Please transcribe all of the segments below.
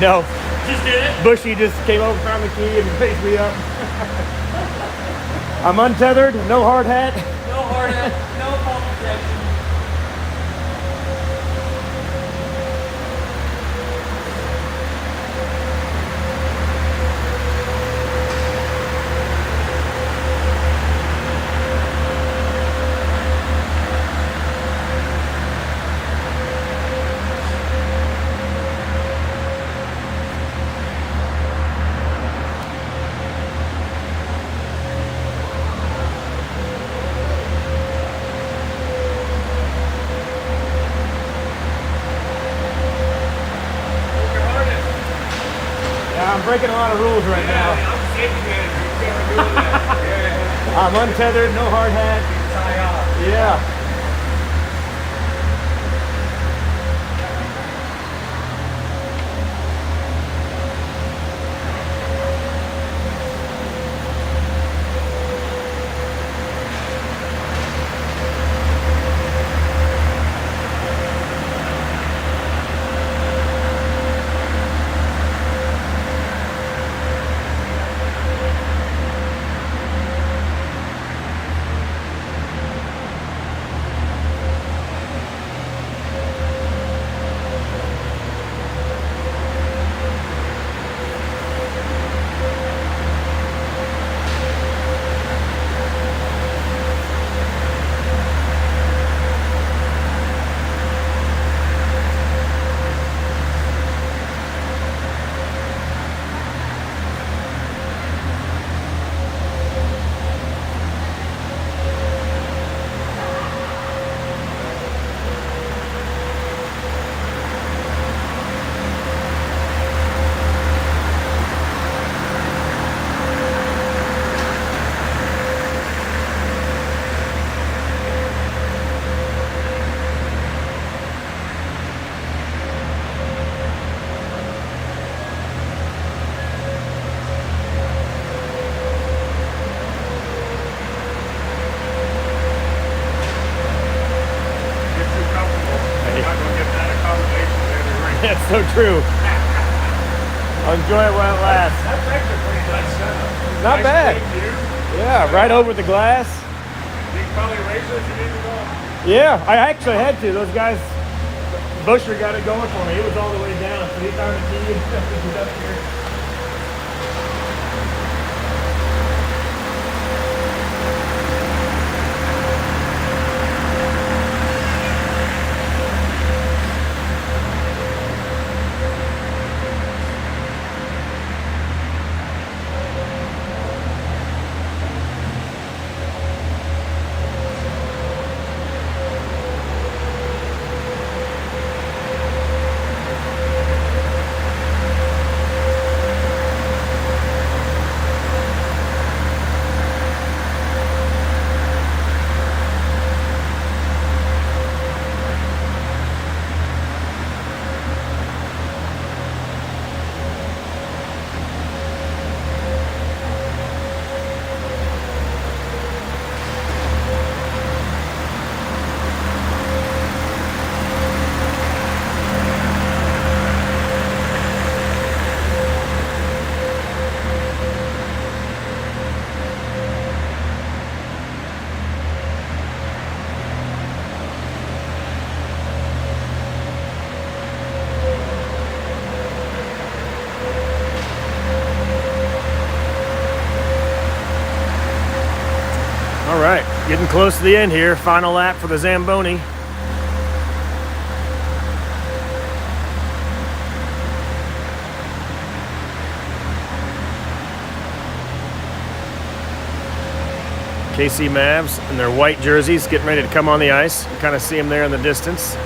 No. Just did it? Bushy just came over, found the key, and picked me up. I'm untethered, no hard hat. No hard hat, no fall protection. I'm breaking a lot of rules right now. I'm safety manager. You can't do that. Yeah. I'm untethered, no hard hat. Tie off. Yeah. That's so true. I'll enjoy it while it lasts. That's actually a pretty nice setup. Not Nice bad. big view. Yeah, right over the glass. You can probably race it if you need to go. Yeah, I actually had to. Those guys, Busher got it going for me. It was all the way down. So he found the key and stuff was up here. All right, getting close to the end here. Final lap for the Zamboni. KC Mavs in their white jerseys getting ready to come on the ice. You kind of see them there in the distance.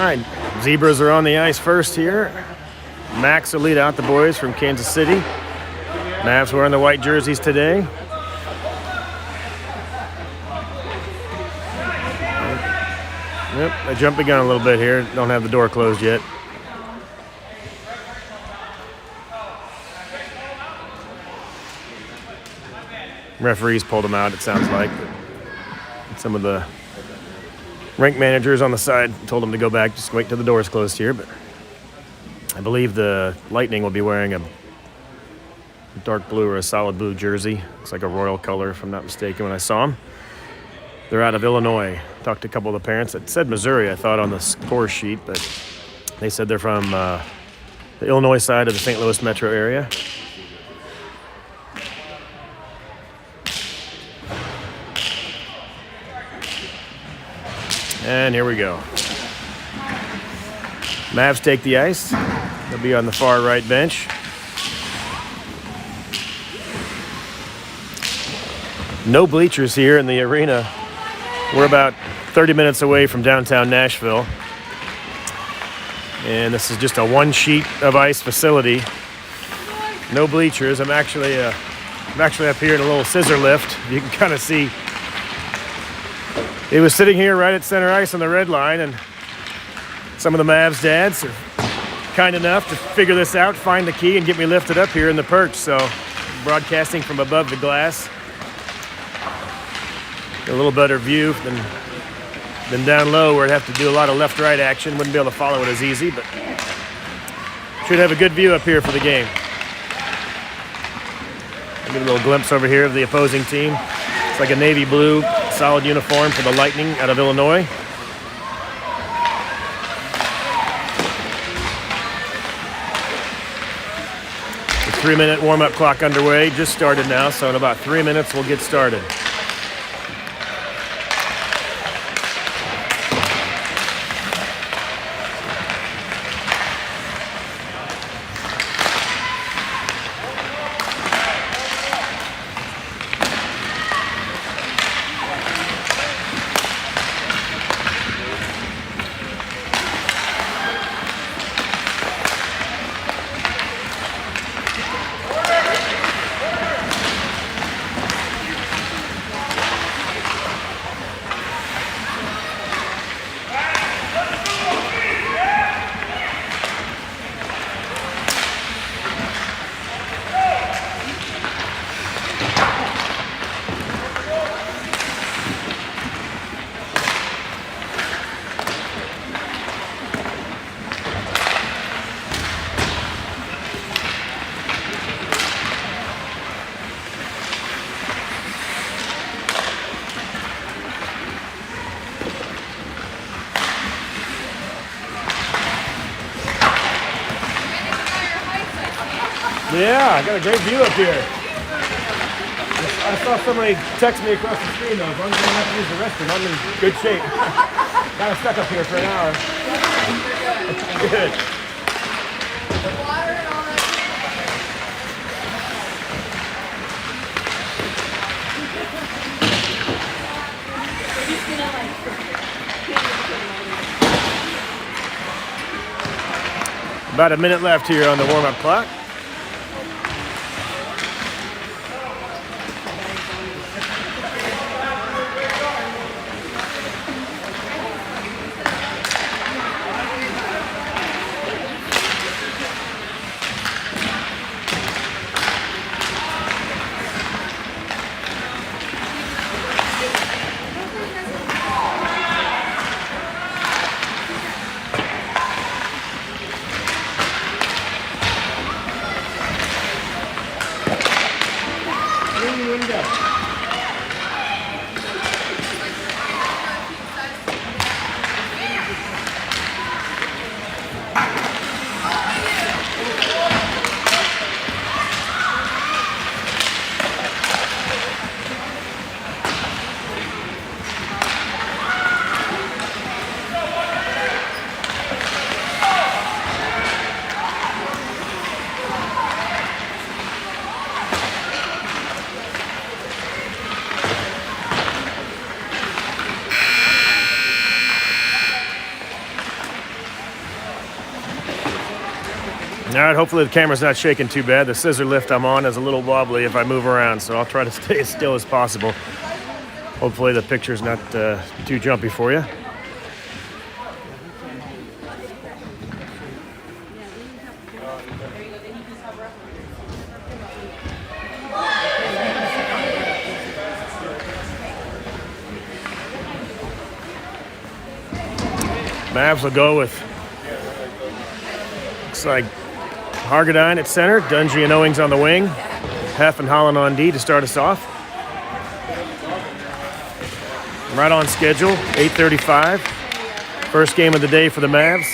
right, Zebras are on the ice first here. Max will lead out the boys from Kansas City. Mavs wearing the white jerseys today. Yep, I jumped the gun a little bit here. Don't have the door closed yet. Referees pulled them out, it sounds like. But some of the rink managers on the side told them to go back, just wait till the door's closed here. But I believe the Lightning will be wearing a dark blue or a solid blue jersey. Looks like a royal color, if I'm not mistaken, when I saw them. They're out of Illinois. Talked to a couple of the parents. It said Missouri, I thought, on the score sheet, but they said they're from the Illinois side of the St. Louis metro area. And here we go. Mavs take the ice. They'll be on the far right bench. No bleachers here in the arena. We're about 30 minutes away from downtown Nashville. And this is just a one-sheet of ice facility. No bleachers. I'm actually up here in a little scissor lift. You can kind of see. He was sitting here right at center ice on the red line, and some of the Mavs dads are kind enough to figure this out, find the key, and get me lifted up here in the perch. So, broadcasting from above the glass. A little better view than down low, where I'd have to do a lot of left-right action. Wouldn't be able to follow it as easy, but should have a good view up here for the game. Get a little glimpse over here of the opposing team. It's like a navy blue, solid uniform for the Lightning out of Illinois. The 3-minute warm-up clock underway. Just started now, so in about 3 minutes we'll get started. Yeah, I got a great view up here. I saw somebody text me across the screen though. As long as I don't have to use the restroom, I'm in good shape. Kind of stuck up here for an hour. Good. About a minute left here on the warm-up clock. All right, hopefully the camera's not shaking too bad. The scissor lift I'm on is a little wobbly if I move around, so I'll try to stay as still as possible. Hopefully the picture's not too jumpy for you. Mavs will go with, looks like Hargadine at center, Dungy and Owings on the wing, Heff and Holland on D to start us off. Right on schedule, 8:35. First game of the day for the Mavs.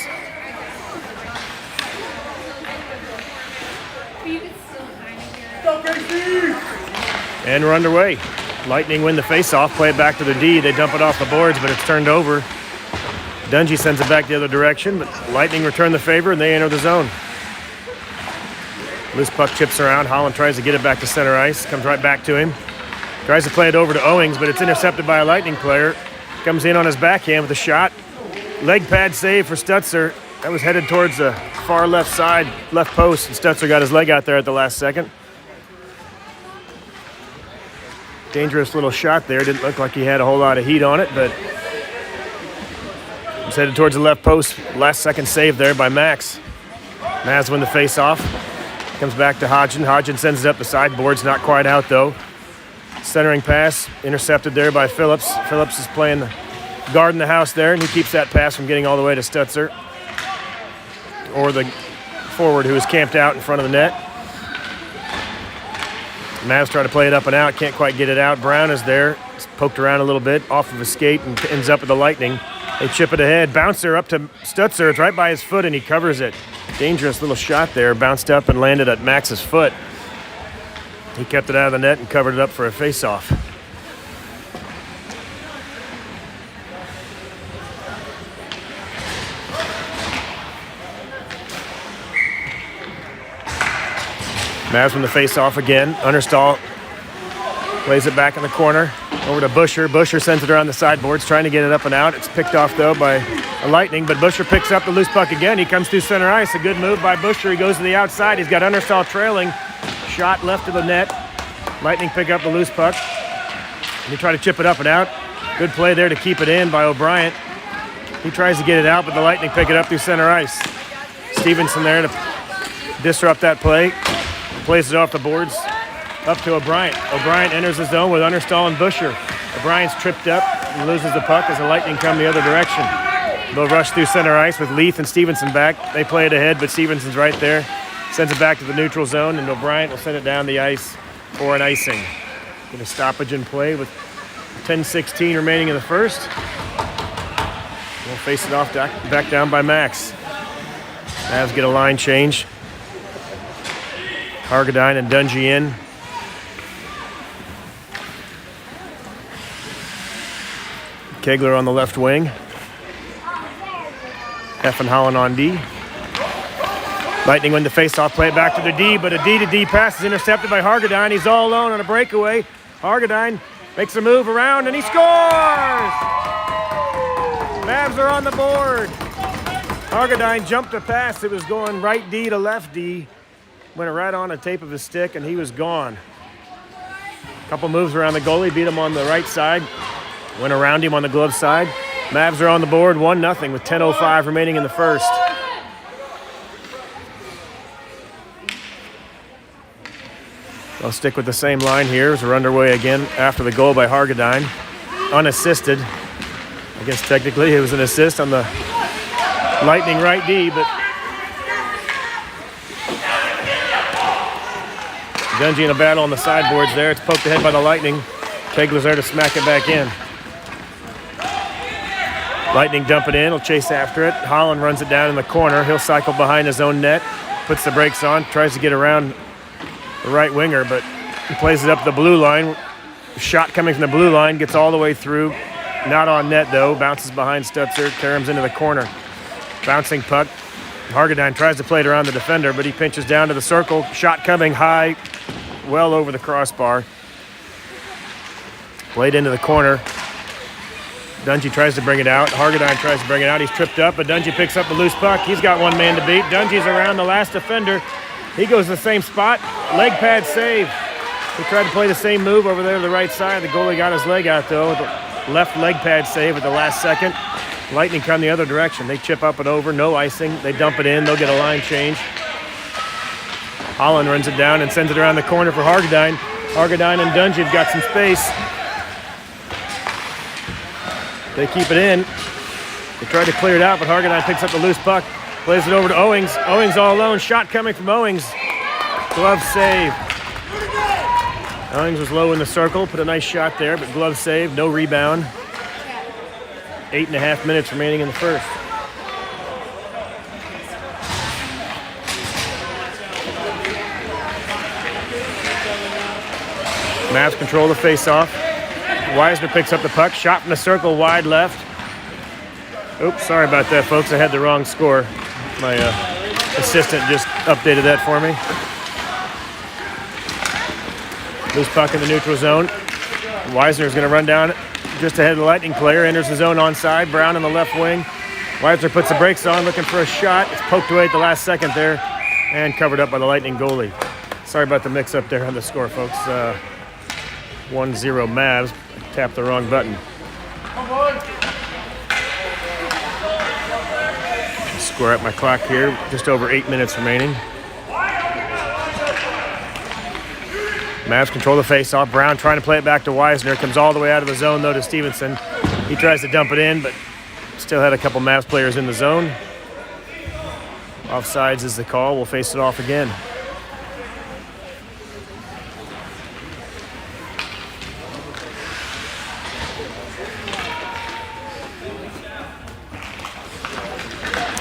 And we're underway. Lightning win the faceoff, play it back to the D. They dump it off the boards, but it's turned over. Dungy sends it back the other direction, but Lightning return the favor and they enter the zone. Loose puck chips around. Holland tries to get it back to center ice. Comes right back to him. Tries to play it over to Owings, but it's intercepted by a Lightning player. Comes in on his backhand with a shot. Leg pad save for Stutzer. That was headed towards the far left side, left post, and Stutzer got his leg out there at the last second. Dangerous little shot there. Didn't look like he had a whole lot of heat on it, but it's headed towards the left post. Last second save there by Max. Mavs win the face-off. Comes back to Hodgson. Hodgson sends it up the sideboards. Not quite out, though. Centering pass. Intercepted there by Phillips. Phillips is playing the guard in the house there, and he keeps that pass from getting all the way to Stutzer. Or the forward who is camped out in front of the net. Mavs try to play it up and out. Can't quite get it out. Brown is there. It's poked around a little bit off of his skate and ends up with the Lightning. They chip it ahead. Bouncer up to Stutzer. It's right by his foot, and he covers it. Dangerous little shot there. Bounced up and landed at Max's foot. He kept it out of the net and covered it up for a face-off. Mavs win the face-off again. Understall plays it back in the corner. Over to Busher. Busher sends it around the sideboards, trying to get it up and out. It's picked off, though, by a Lightning, but Busher picks up the loose puck again. He comes through center ice. A good move by Busher. He goes to the outside. He's got Understall trailing. Shot left of the net. Lightning pick up the loose puck. And he try to chip it up and out. Good play there to keep it in by O'Brien. He tries to get it out, but the Lightning pick it up through center ice. Stevenson there to disrupt that play. Plays it off the boards. Up to O'Brien. O'Brien enters the zone with Understall and Busher. O'Brien's tripped up and loses the puck as the Lightning come the other direction. They'll rush through center ice with Leith and Stevenson back. They play it ahead, but Stevenson's right there. Sends it back to the neutral zone, and O'Brien will send it down the ice for an icing. Get a stoppage in play with 10:16 remaining in the first. We'll face it off back down by Max. Mavs get a line change. Hargadine and Dungy in. Kegler on the left wing. Heff and Holland on D. Lightning win the face-off, play it back to the D, but a D-to-D pass is intercepted by Hargadine. He's all alone on a breakaway. Hargadine makes a move around, and he scores! Mavs are on the board. Hargadine jumped a pass. It was going right D to left D. Went right on a tape of his stick, and he was gone. Couple moves around the goalie, beat him on the right side. Went around him on the glove side. Mavs are on the board, 1-0 with 10:05 remaining in the first. They'll stick with the same line here as we're underway again after the goal by Hargadine. Unassisted. I guess technically it was an assist on the Lightning right D, but Dungy in a battle on the sideboards there. It's poked ahead by the Lightning. Kegler's there to smack it back in. Lightning dump it in. He'll chase after it. Holland runs it down in the corner. He'll cycle behind his own net. Puts the brakes on. Tries to get around the right winger, but he plays it up the blue line. Shot coming from the blue line. Gets all the way through. Not on net, though. Bounces behind Stutzer. Caroms into the corner. Bouncing puck. Hargadine tries to play it around the defender, but he pinches down to the circle. Shot coming high. Well over the crossbar. Played into the corner. Dungy tries to bring it out. Hargadine tries to bring it out. He's tripped up, but Dungy picks up the loose puck. He's got one man to beat. Dungy's around the last defender. He goes to the same spot. Leg pad save. He tried to play the same move over there to the right side. The goalie got his leg out, though. The left leg pad save at the last second. Lightning come the other direction. They chip up and over. No icing. They dump it in. They'll get a line change. Holland runs it down and sends it around the corner for Hargadine. Hargadine and Dungy have got some space. They keep it in. They try to clear it out, but Hargadine picks up the loose puck. Plays it over to Owings. Owings all alone. Shot coming from Owings. Glove save. Owings was low in the circle. Put a nice shot there, but glove save. No rebound. 8.5 minutes remaining in the first. Mavs control the face-off. Weisner picks up the puck. Shot from the circle, wide left. Oops, sorry about that, folks. I had the wrong score. My assistant just updated that for me. Loose puck in the neutral zone. Weisner's going to run down just ahead of the Lightning player. Enters the zone onside. Brown in the left wing. Weisner puts the brakes on, looking for a shot. It's poked away at the last second there and covered up by the Lightning goalie. Sorry about the mix-up there on the score, folks. 1-0 Mavs. Tapped the wrong button. Square up my clock here. Just over 8 minutes remaining. Mavs control the face-off. Brown trying to play it back to Weisner. Comes all the way out of the zone, though, to Stevenson. He tries to dump it in, but still had a couple Mavs players in the zone. Offsides is the call. We'll face it off again.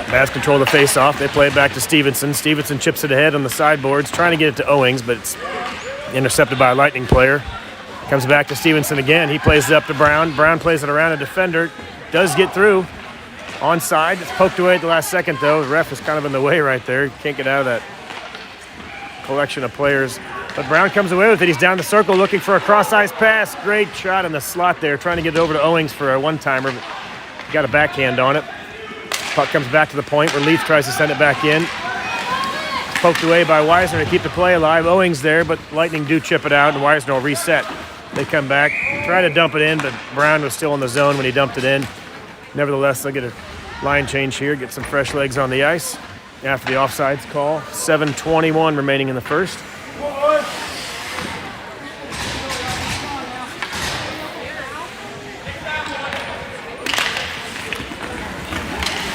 Mavs control the face-off. They play it back to Stevenson. Stevenson chips it ahead on the sideboards, trying to get it to Owings, but it's intercepted by a Lightning player. Comes back to Stevenson again. He plays it up to Brown. Brown plays it around a defender. Does get through. Onside. It's poked away at the last second, though. The ref is kind of in the way right there. Can't get out of that collection of players. But Brown comes away with it. He's down the circle looking for a cross-ice pass. Great shot in the slot there, trying to get it over to Owings for a one-timer, but he got a backhand on it. Puck comes back to the point where Leaf tries to send it back in. It's poked away by Weisner to keep the play alive. Owings there, but Lightning do chip it out, and Weisner will reset. They come back, try to dump it in, but Brown was still in the zone when he dumped it in. Nevertheless, they'll get a line change here, get some fresh legs on the ice after the offsides call. 7:21 remaining in the first.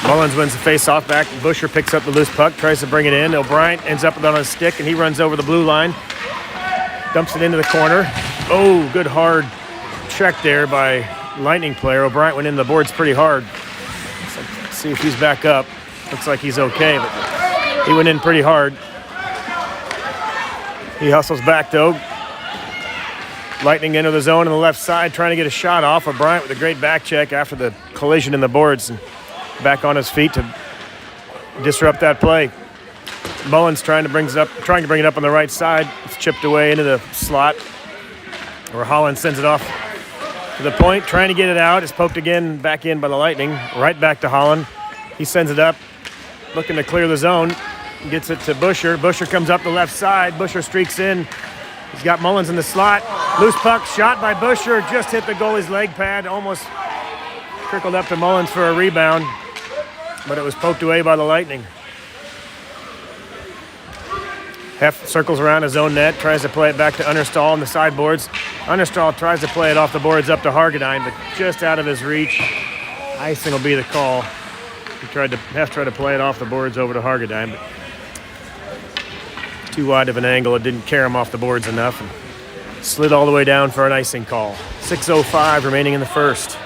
Mullins wins the face-off back. Busher picks up the loose puck, tries to bring it in. O'Brien ends up on a stick, and he runs over the blue line. Dumps it into the corner. Oh, good hard check there by Lightning player. O'Brien went in the boards pretty hard. Let's see if he's back up. Looks like he's okay, but he went in pretty hard. He hustles back, though. Lightning into the zone on the left side, trying to get a shot off. O'Brien with a great back check after the collision in the boards. And back on his feet to disrupt that play. Mullins trying to bring it up on the right side. It's chipped away into the slot where Holland sends it off to the point, trying to get it out. It's poked again back in by the Lightning. Right back to Holland. He sends it up, looking to clear the zone. Gets it to Busher. Busher comes up the left side. Busher streaks in. He's got Mullins in the slot. Loose puck shot by Busher. Just hit the goalie's leg pad. Almost trickled up to Mullins for a rebound, but it was poked away by the Lightning. Heft circles around his own net, tries to play it back to Understall on the sideboards. Understall tries to play it off the boards up to Hargadine, but just out of his reach. Icing will be the call. Heft tried to play it off the boards over to Hargadine, but too wide of an angle. It didn't carry him off the boards enough and slid all the way down for an icing call. 6:05 remaining in the first.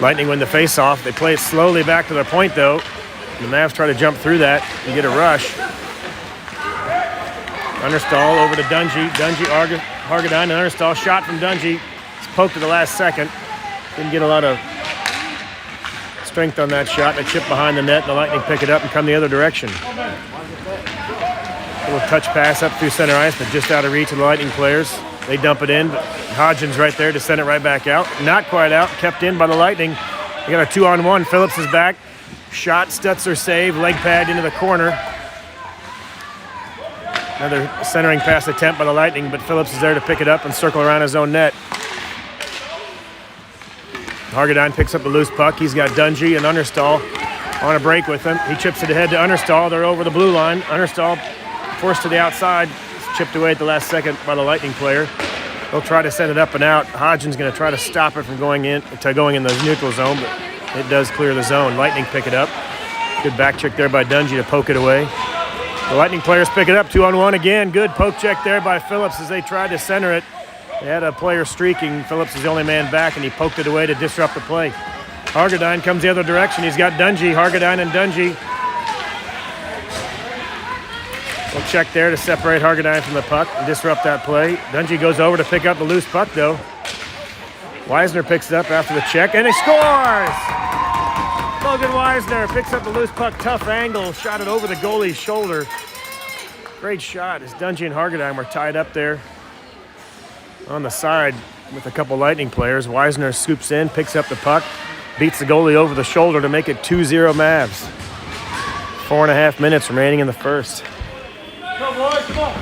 Lightning win the face-off. They play it slowly back to their point, though. The Mavs try to jump through that and get a rush. Understall over to Dungy. Dungy, Hargadine, and Understall. Shot from Dungy. It's poked at the last second. Didn't get a lot of strength on that shot. They chip behind the net, and the Lightning pick it up and come the other direction. Little touch pass up through center ice, but just out of reach of the Lightning players. They dump it in, but Hodgins right there to send it right back out. Not quite out, kept in by the Lightning. They got a 2-on-1. Phillips is back. Shot, Stutzer save, leg pad into the corner. Another centering pass attempt by the Lightning, but Phillips is there to pick it up and circle around his own net. Hargadine picks up the loose puck. He's got Dungy and Understall on a break with him. He chips it ahead to Understall. They're over the blue line. Understall forced to the outside. It's chipped away at the last second by the Lightning player. They'll try to send it up and out. Hodgins going to try to stop it from going in the neutral zone, but it does clear the zone. Lightning pick it up. Good back check there by Dungy to poke it away. The Lightning players pick it up, 2-on-1 again. Good poke check there by Phillips as they tried to center it. They had a player streaking. Phillips is the only man back, and he poked it away to disrupt the play. Hargadine comes the other direction. He's got Dungy. Hargadine and Dungy. We'll check there to separate Hargadine from the puck and disrupt that play. Dungy goes over to pick up the loose puck, though. Weisner picks it up after the check, and he scores! Logan Weisner picks up the loose puck, tough angle, shot it over the goalie's shoulder. Great shot as Dungy and Hargadine were tied up there on the side with a couple Lightning players. Weisner scoops in, picks up the puck, beats the goalie over the shoulder to make it 2-0 Mavs. 4.5 minutes remaining in the first. Come on, boys, come on.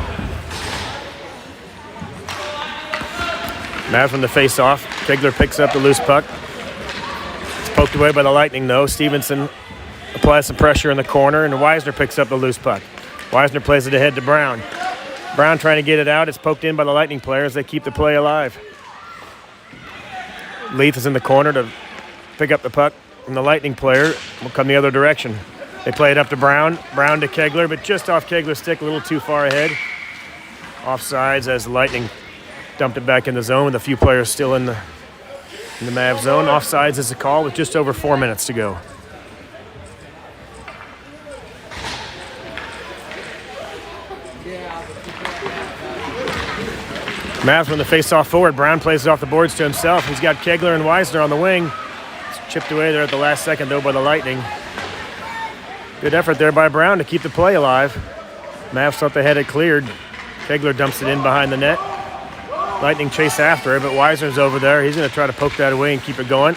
Mavs from the face-off. Kegler picks up the loose puck. It's poked away by the Lightning, though. Stevenson applies some pressure in the corner, and Weisner picks up the loose puck. Weisner plays it ahead to Brown. Brown trying to get it out. It's poked in by the Lightning players. They keep the play alive. Leith is in the corner to pick up the puck from the Lightning player. Will come the other direction. They play it up to Brown. Brown to Kegler, but just off Kegler's stick, a little too far ahead. Offsides as the Lightning dumped it back in the zone with a few players still in the Mavs zone. Offsides is the call with just over 4 minutes to go. Mavs from the face-off forward. Brown plays it off the boards to himself. He's got Kegler and Weisner on the wing. It's chipped away there at the last second, though, by the Lightning. Good effort there by Brown to keep the play alive. Mavs thought they had it cleared. Kegler dumps it in behind the net. Lightning chase after it, but Weisner's over there. He's going to try to poke that away and keep it going.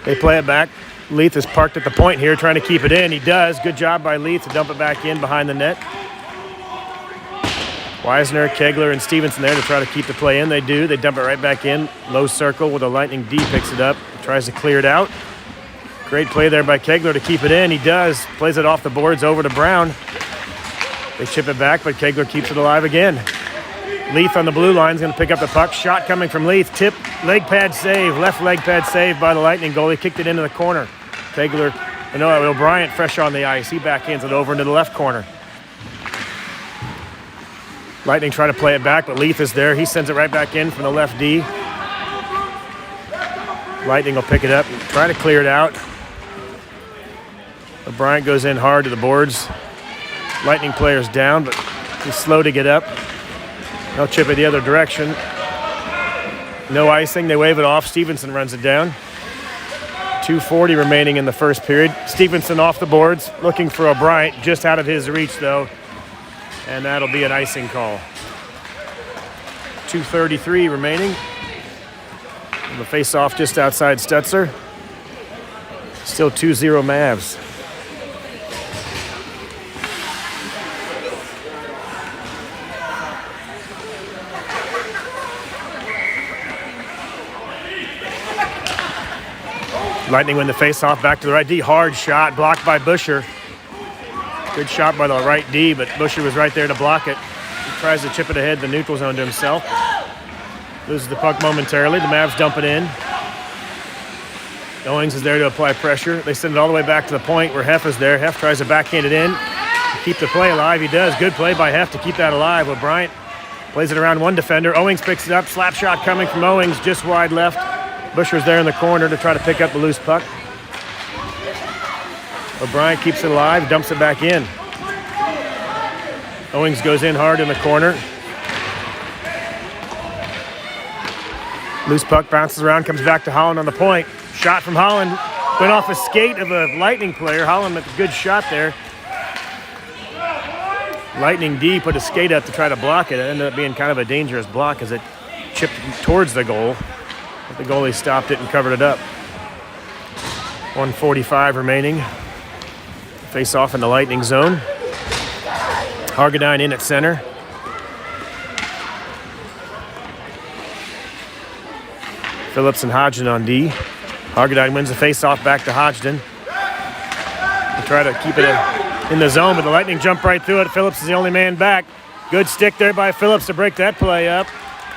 They play it back. Leith is parked at the point here trying to keep it in. He does. Good job by Leith to dump it back in behind the net. Weisner, Kegler, and Stevenson there to try to keep the play in. They do. They dump it right back in. Low circle with a Lightning D picks it up. Tries to clear it out. Great play there by Kegler to keep it in. He does. Plays it off the boards over to Brown. They chip it back, but Kegler keeps it alive again. Leith on the blue line is going to pick up the puck. Shot coming from Leith. Tip, leg pad save. Left leg pad save by the Lightning goalie. Kicked it into the corner. Kegler, O'Brien fresh on the ice. He backhands it over into the left corner. Lightning try to play it back, but Leith is there. He sends it right back in from the left D. Lightning will pick it up and try to clear it out. O'Brien goes in hard to the boards. Lightning player's down, but he's slow to get up. They'll chip it the other direction. No icing. They wave it off. Stevenson runs it down. 2:40 remaining in the first period. Stevenson off the boards, looking for O'Brien, just out of his reach, though. And that'll be an icing call. 2:33 remaining. And the face-off just outside Stutzer. Still 2-0 Mavs. Lightning win the face-off back to the right D. Hard shot, blocked by Busher. Good shot by the right D, but Busher was right there to block it. He tries to chip it ahead the neutral zone to himself. Loses the puck momentarily. The Mavs dump it in. Owings is there to apply pressure. They send it all the way back to the point where Heff is there. Heff tries to backhand it in. Keep the play alive. He does. Good play by Heff to keep that alive. O'Brien plays it around one defender. Owings picks it up. Slap shot coming from Owings just wide left. Busher's there in the corner to try to pick up the loose puck. O'Brien keeps it alive, dumps it back in. Owings goes in hard in the corner. Loose puck bounces around, comes back to Holland on the point. Shot from Holland. Went off a skate of a Lightning player. Holland with a good shot there. Lightning D put a skate up to try to block it. It ended up being kind of a dangerous block as it chipped towards the goal. But the goalie stopped it and covered it up. 1:45 remaining. Face off in the Lightning zone. Hargadine in at center. Phillips and Hodgson on D. Hargadine wins the face-off back to Hodgson. They try to keep it in the zone, but the Lightning jump right through it. Phillips is the only man back. Good stick there by Phillips to break that play up.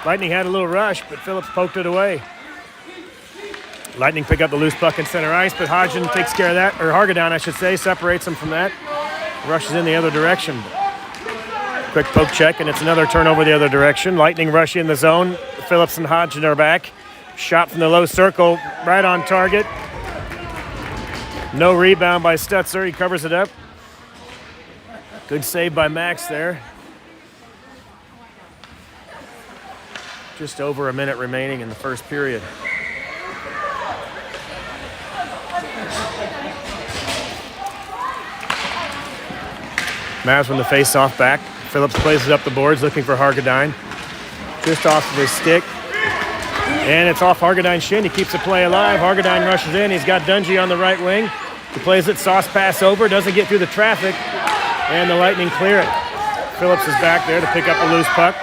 Lightning had a little rush, but Phillips poked it away. Lightning pick up the loose puck in center ice, but Hodgson takes care of that, or Hargadine, I should say, separates him from that. Rushes in the other direction. Quick poke check, and it's another turnover the other direction. Lightning rush in the zone. Phillips and Hodgson are back. Shot from the low circle, right on target. No rebound by Stutzer. He covers it up. Good save by Max there. Just over a minute remaining in the first period. Mavs win the face-off back. Phillips plays it up the boards, looking for Hargadine. Just off of his stick. And it's off Hargadine's shin. He keeps the play alive. Hargadine rushes in. He's got Dungy on the right wing. He plays it, sauce pass over. Doesn't get through the traffic. And the Lightning clear it. Phillips is back there to pick up a loose puck.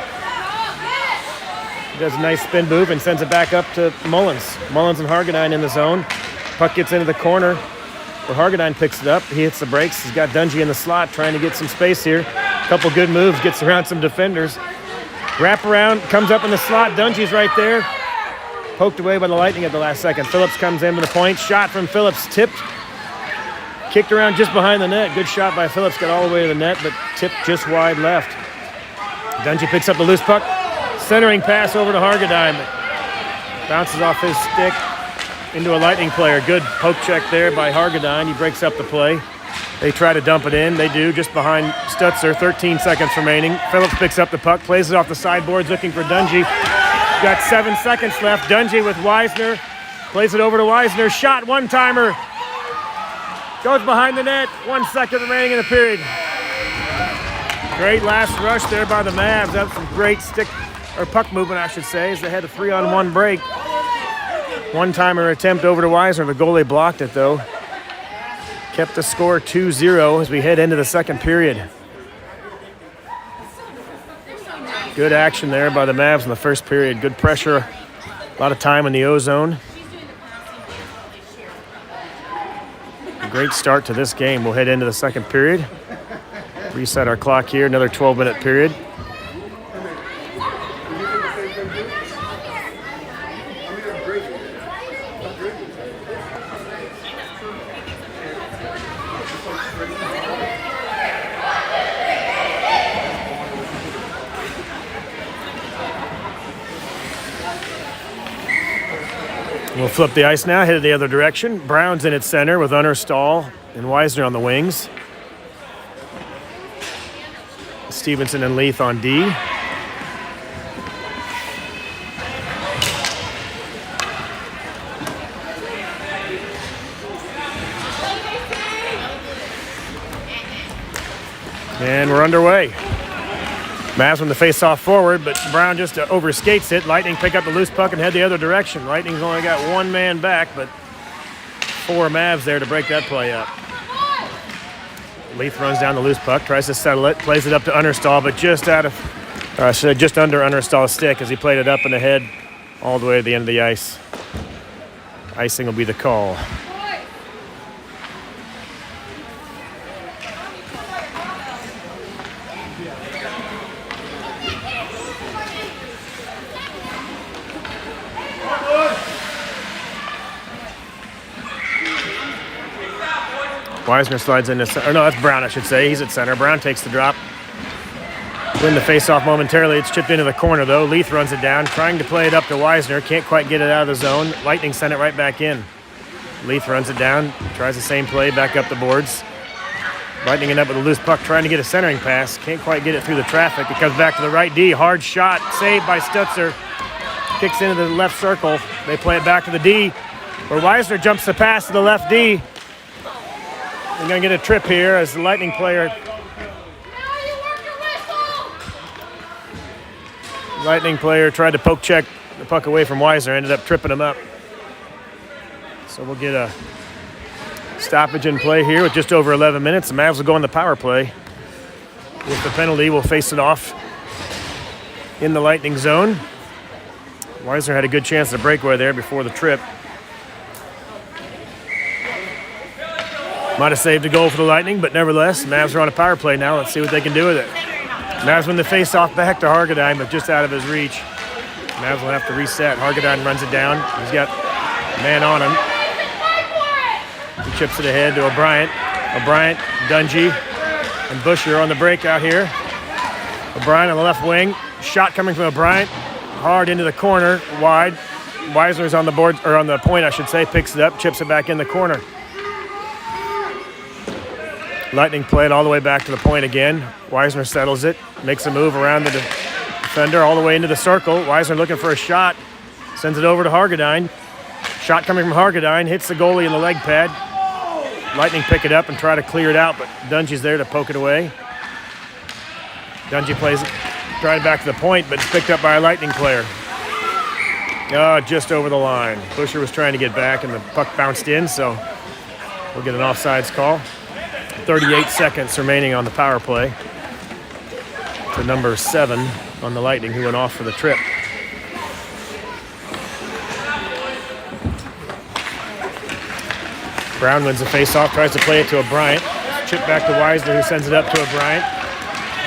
He does a nice spin move and sends it back up to Mullins. Mullins and Hargadine in the zone. Puck gets into the corner where Hargadine picks it up. He hits the brakes. He's got Dungy in the slot trying to get some space here. Couple good moves, gets around some defenders. Wrap around, comes up in the slot. Dungy's right there. Poked away by the Lightning at the last second. Phillips comes in with the point. Shot from Phillips, tipped. Kicked around just behind the net. Good shot by Phillips, got all the way to the net, but tipped just wide left. Dungy picks up the loose puck. Centering pass over to Hargadine. Bounces off his stick into a Lightning player. Good poke check there by Hargadine. He breaks up the play. They try to dump it in. They do, just behind Stutzer. 13 seconds remaining. Phillips picks up the puck, plays it off the sideboards, looking for Dungy. Got 7 seconds left. Dungy with Weisner. Plays it over to Weisner. Shot, one-timer. Goes behind the net. 1 second remaining in the period. Great last rush there by the Mavs. That's some great stick, or puck movement, I should say, as they had a 3-on-1 break. One-timer attempt over to Weisner. The goalie blocked it, though. Kept the score 2-0 as we head into the second period. Good action there by the Mavs in the first period. Good pressure. A lot of time in the O-zone. Great start to this game. We'll head into the second period. Reset our clock here. Another 12-minute period. We'll flip the ice now, head the other direction. Brown's in at center with Unnerstall and Weisner on the wings. Stevenson and Leith on D. And we're underway. Mavs win the face-off forward, but Brown just overskates it. Lightning pick up the loose puck and head the other direction. Lightning's only got one man back, but 4 Mavs there to break that play up. Leith runs down the loose puck, tries to settle it, plays it up to Unnerstall, but just under Unnerstall's stick as he played it up and ahead all the way to the end of the ice. Icing will be the call. Weisner slides into center. Or no, that's Brown, I should say. He's at center. Brown takes the drop. Win the faceoff momentarily. It's chipped into the corner, though. Leith runs it down, trying to play it up to Weisner. Can't quite get it out of the zone. Lightning sent it right back in. Leith runs it down, tries the same play, back up the boards. Lightning end up with a loose puck, trying to get a centering pass. Can't quite get it through the traffic. It comes back to the right D. Hard shot, saved by Stutzer. Kicks into the left circle. They play it back to the D, where Weisner jumps the pass to the left D. They're going to get a trip here as the Lightning player Lightning player tried to poke check the puck away from Weiser, ended up tripping him up. So we'll get a stoppage in play here with just over 11 minutes. The Mavs will go on the power play. With the penalty, we'll face it off in the Lightning zone. Weiser had a good chance to breakaway there before the trip. Might have saved a goal for the Lightning, but nevertheless, Mavs are on a power play now. Let's see what they can do with it. Mavs win the face-off back to Hargadine, but just out of his reach. Mavs will have to reset. Hargadine runs it down. He's got a man on him. He chips it ahead to O'Brien. O'Brien, Dungy, and Busher on the breakout here. O'Brien on the left wing. Shot coming from O'Brien. Hard into the corner, wide. Weisner's on the board, or on the point, I should say. Picks it up, chips it back in the corner. Lightning play it all the way back to the point again. Weisner settles it, makes a move around the defender all the way into the circle. Weisner looking for a shot, sends it over to Hargadine. Shot coming from Hargadine, hits the goalie in the leg pad. Lightning pick it up and try to clear it out, but Dungy's there to poke it away. Dungy plays it, trying back to the point, but it's picked up by a Lightning player. Just over the line. Busher was trying to get back, and the puck bounced in, so we'll get an offsides call. 38 seconds remaining on the power play. To number 7 on the Lightning, who went off for the trip. Brown wins the face-off, tries to play it to O'Brien. Chip back to Weisner, who sends it up to O'Brien.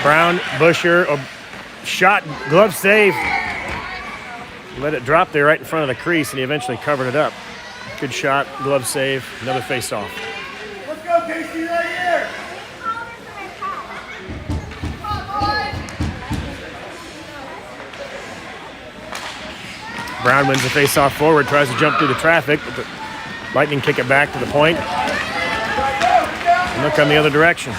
Brown, Busher, shot, glove save. Let it drop there right in front of the crease, and he eventually covered it up. Good shot, glove save, another face-off. Let's go, Casey, right here. Brown wins the face-off forward, tries to jump through the traffic, but the Lightning kick it back to the point. And look on the other direction.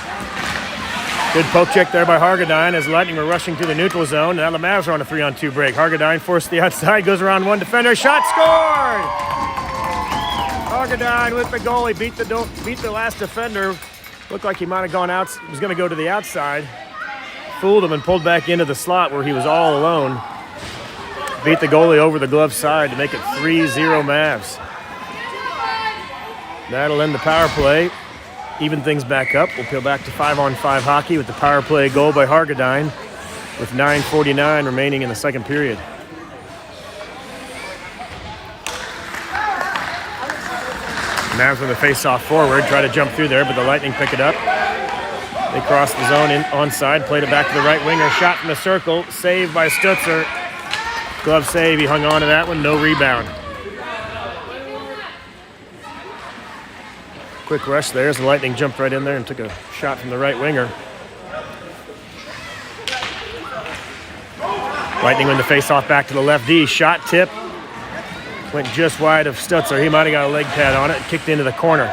Good poke check there by Hargadine as Lightning were rushing through the neutral zone. Now the Mavs are on a 3-on-2 break. Hargadine forced to the outside, goes around one defender, shot scored! Hargadine with the goal. He beat the last defender. Looked like he might have gone out, was going to go to the outside. Fooled him and pulled back into the slot where he was all alone. Beat the goalie over the glove side to make it 3-0 Mavs. That'll end the power play. Even things back up. We'll peel back to 5-on-5 hockey with the power play goal by Hargadine with 9:49 remaining in the second period. Mavs with the face-off forward, try to jump through there, but the Lightning pick it up. They cross the zone in onside, played it back to the right winger, shot from the circle, saved by Stutzer. Glove save, he hung on to that one, no rebound. Quick rush there as the Lightning jumped right in there and took a shot from the right winger. Lightning win the face-off back to the left D. Shot tip. Went just wide of Stutzer. He might have got a leg pad on it and kicked into the corner.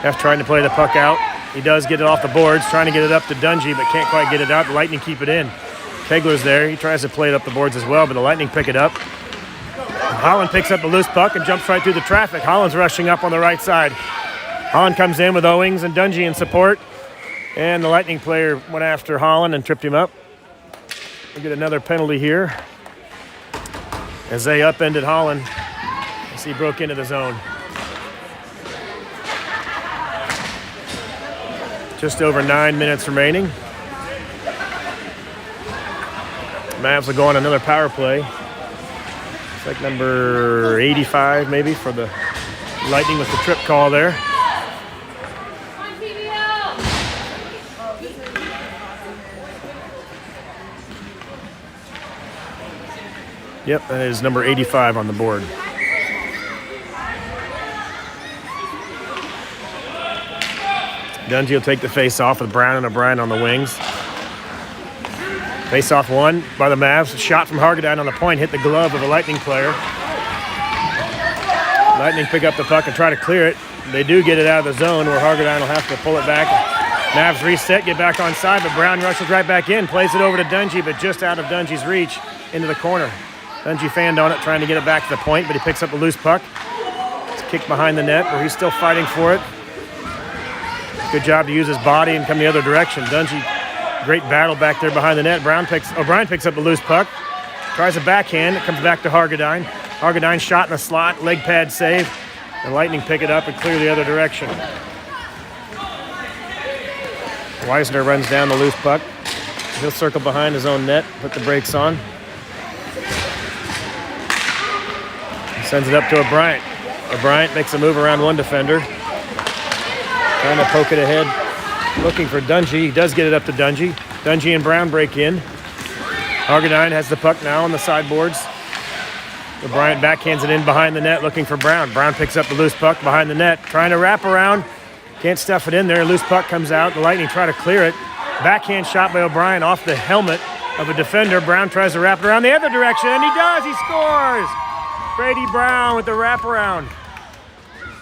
F trying to play the puck out. He does get it off the boards, trying to get it up to Dungy, but can't quite get it out. The Lightning keep it in. Kegler's there. He tries to play it up the boards as well, but the Lightning pick it up. Holland picks up the loose puck and jumps right through the traffic. Holland's rushing up on the right side. Holland comes in with Owings and Dungy in support. And the Lightning player went after Holland and tripped him up. We get another penalty here as they upended Holland as he broke into the zone. Just over 9 minutes remaining. Mavs will go on another power play. It's like number 85 maybe for the Lightning with the trip call there. Yep, that is number 85 on the board. Dungy will take the face off with Brown and O'Brien on the wings. Face off won by the Mavs. Shot from Hargadine on the point, hit the glove of a Lightning player. Lightning pick up the puck and try to clear it. They do get it out of the zone where Hargadine will have to pull it back. Mavs reset, get back on side, but Brown rushes right back in, plays it over to Dungy, but just out of Dungy's reach into the corner. Dungy fanned on it, trying to get it back to the point, but he picks up a loose puck. It's kicked behind the net where he's still fighting for it. Good job to use his body and come the other direction. Dungy Great battle back there behind the net. O'Brien picks up the loose puck. Tries a backhand. It comes back to Hargadine. Hargadine shot in the slot. Leg pad save. The Lightning pick it up and clear the other direction. Weisner runs down the loose puck. He'll circle behind his own net, put the brakes on. He sends it up to O'Brien. O'Brien makes a move around one defender. Trying to poke it ahead. Looking for Dungy. He does get it up to Dungy. Dungy and Brown break in. Hargadine has the puck now on the sideboards. O'Brien backhands it in behind the net looking for Brown. Brown picks up the loose puck behind the net. Trying to wrap around. Can't stuff it in there. Loose puck comes out. The Lightning try to clear it. Backhand shot by O'Brien off the helmet of a defender. Brown tries to wrap it around the other direction, and he does. He scores. Brady Brown with the wraparound.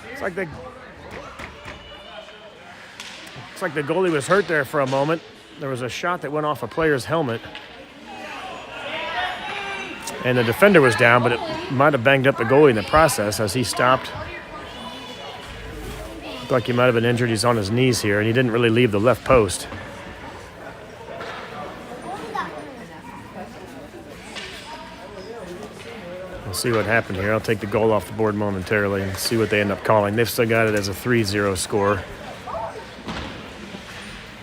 Looks like the goalie was hurt there for a moment. There was a shot that went off a player's helmet. And the defender was down, but it might have banged up the goalie in the process as he stopped. Looked like he might have been injured. He's on his knees here, and he didn't really leave the left post. We'll see what happened here. I'll take the goal off the board momentarily and see what they end up calling. They've still got it as a 3-0 score.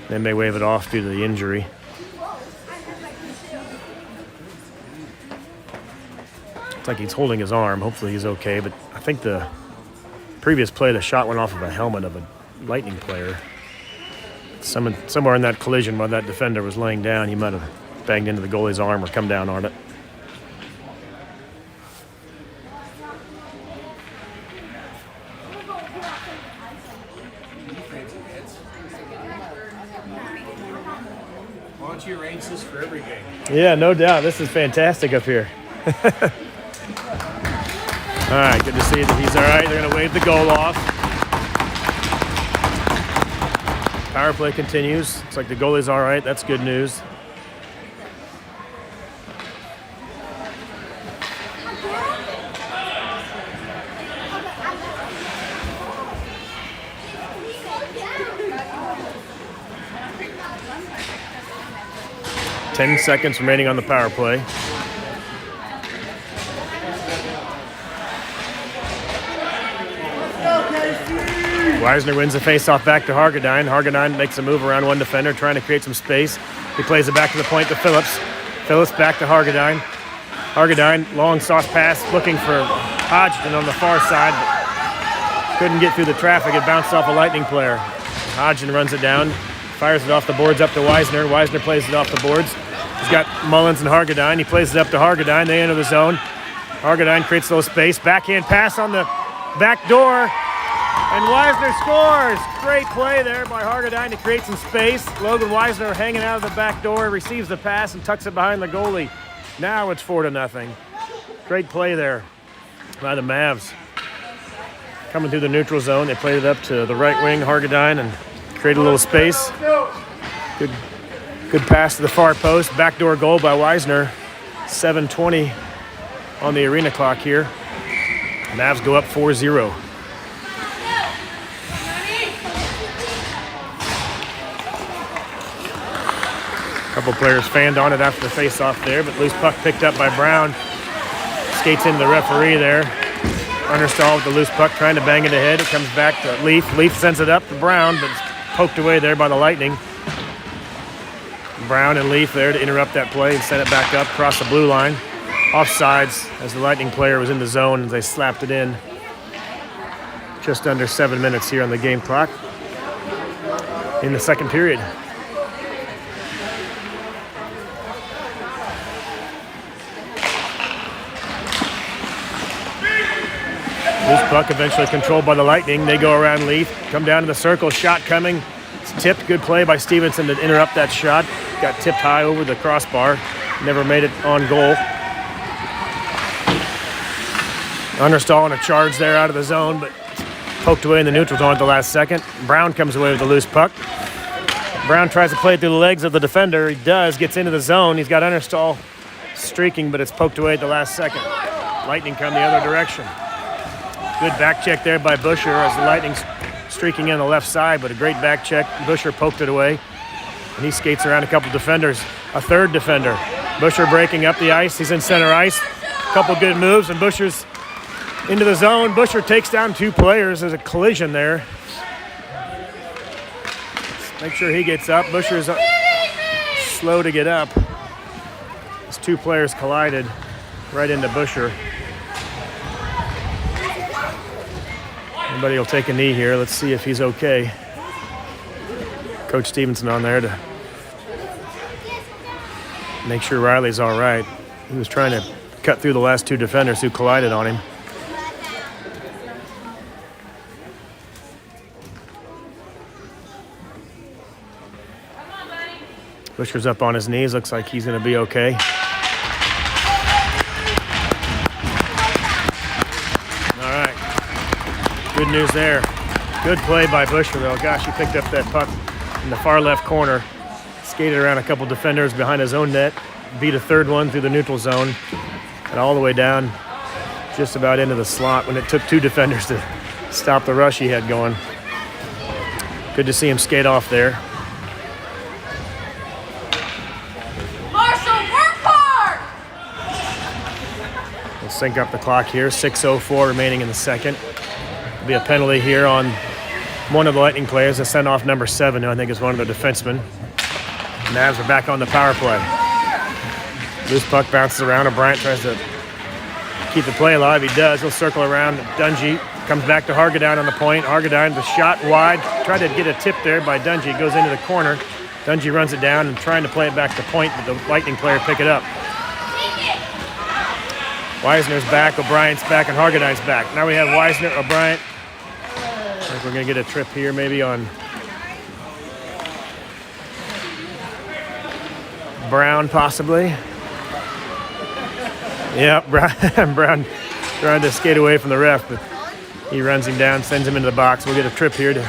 They may wave it off due to the injury. Looks like he's holding his arm. Hopefully he's okay, but I think the previous play, the shot went off of a helmet of a Lightning player. Somewhere in that collision while that defender was laying down, he might have banged into the goalie's arm or come down on it. Why don't you arrange this for every game? Yeah, no doubt. This is fantastic up here. All right, good to see that he's all right. They're going to wave the goal off. Power play continues. Looks like the goalie's all right. That's good news. Ten seconds remaining on the power play. Weisner wins the faceoff back to Hargadine. Hargadine makes a move around one defender, trying to create some space. He plays it back to the point to Phillips. Phillips back to Hargadine. Hargadine, long sauce pass, looking for Hodgson on the far side, but couldn't get through the traffic. It bounced off a Lightning player. Hodgson runs it down, fires it off the boards up to Weisner. Weisner plays it off the boards. He's got Mullins and Hargadine. He plays it up to Hargadine. They enter the zone. Hargadine creates a little space. Backhand pass on the back door. And Weisner scores. Great play there by Hargadine to create some space. Logan Weisner hanging out of the back door, receives the pass and tucks it behind the goalie. Now it's 4-0. Great play there by the Mavs. Coming through the neutral zone, they played it up to the right wing, Hargadine, and created a little space. Good pass to the far post. Backdoor goal by Weisner. 7:20 on the arena clock here. Mavs go up 4-0. Couple players fanned on it after the face-off there, but loose puck picked up by Brown. Skates into the referee there. Understall with the loose puck, trying to bang it ahead. It comes back to Leaf. Leaf sends it up to Brown, but it's poked away there by the Lightning. Brown and Leaf there to interrupt that play and send it back up across the blue line. Offsides as the Lightning player was in the zone as they slapped it in. Just under 7 minutes here on the game clock in the second period. Loose puck eventually controlled by the Lightning. They go around Leaf, come down to the circle, shot coming. It's tipped. Good play by Stevenson to interrupt that shot. Got tipped high over the crossbar. Never made it on goal. Understall on a charge there out of the zone, but poked away in the neutral zone at the last second. Brown comes away with the loose puck. Brown tries to play it through the legs of the defender. He does, gets into the zone. He's got Understall streaking, but it's poked away at the last second. Lightning come the other direction. Good back check there by Busher as the Lightning's streaking in the left side, but a great back check. Busher poked it away. And he skates around a couple defenders, a third defender. Busher breaking up the ice. He's in center ice. A couple good moves, and Busher's into the zone. Busher takes down 2 players. There's a collision there. Let's make sure he gets up. Busher's slow to get up. These 2 players collided right into Busher. Somebody will take a knee here. Let's see if he's okay. Coach Stevenson on there to make sure Riley's all right. He was trying to cut through the last 2 defenders who collided on him. Busher's up on his knees. Looks like he's going to be okay. All right. Good news there. Good play by Busher, though. Gosh, he picked up that puck in the far left corner. Skated around a couple defenders behind his own net. Beat a third one through the neutral zone. And all the way down just about into the slot when it took 2 defenders to stop the rush he had going. Good to see him skate off there. We'll sync up the clock here. 6:04 remaining in the second. There'll be a penalty here on one of the Lightning players, a send off number 7, who I think is one of the defensemen. Mavs are back on the power play. Loose puck bounces around. O'Brien tries to keep the play alive. He does. He'll circle around. Dungy comes back to Hargadine on the point. Hargadine, the shot wide. Tried to get a tip there by Dungy. It goes into the corner. Dungy runs it down and trying to play it back to point, but the Lightning player pick it up. Weisner's back, O'Brien's back, and Hargadine's back. Now we have Weisner, O'Brien. I think we're going to get a trip here maybe on Brown, possibly. Yeah, Brown trying to skate away from the ref, but he runs him down, sends him into the box. We'll get a trip here to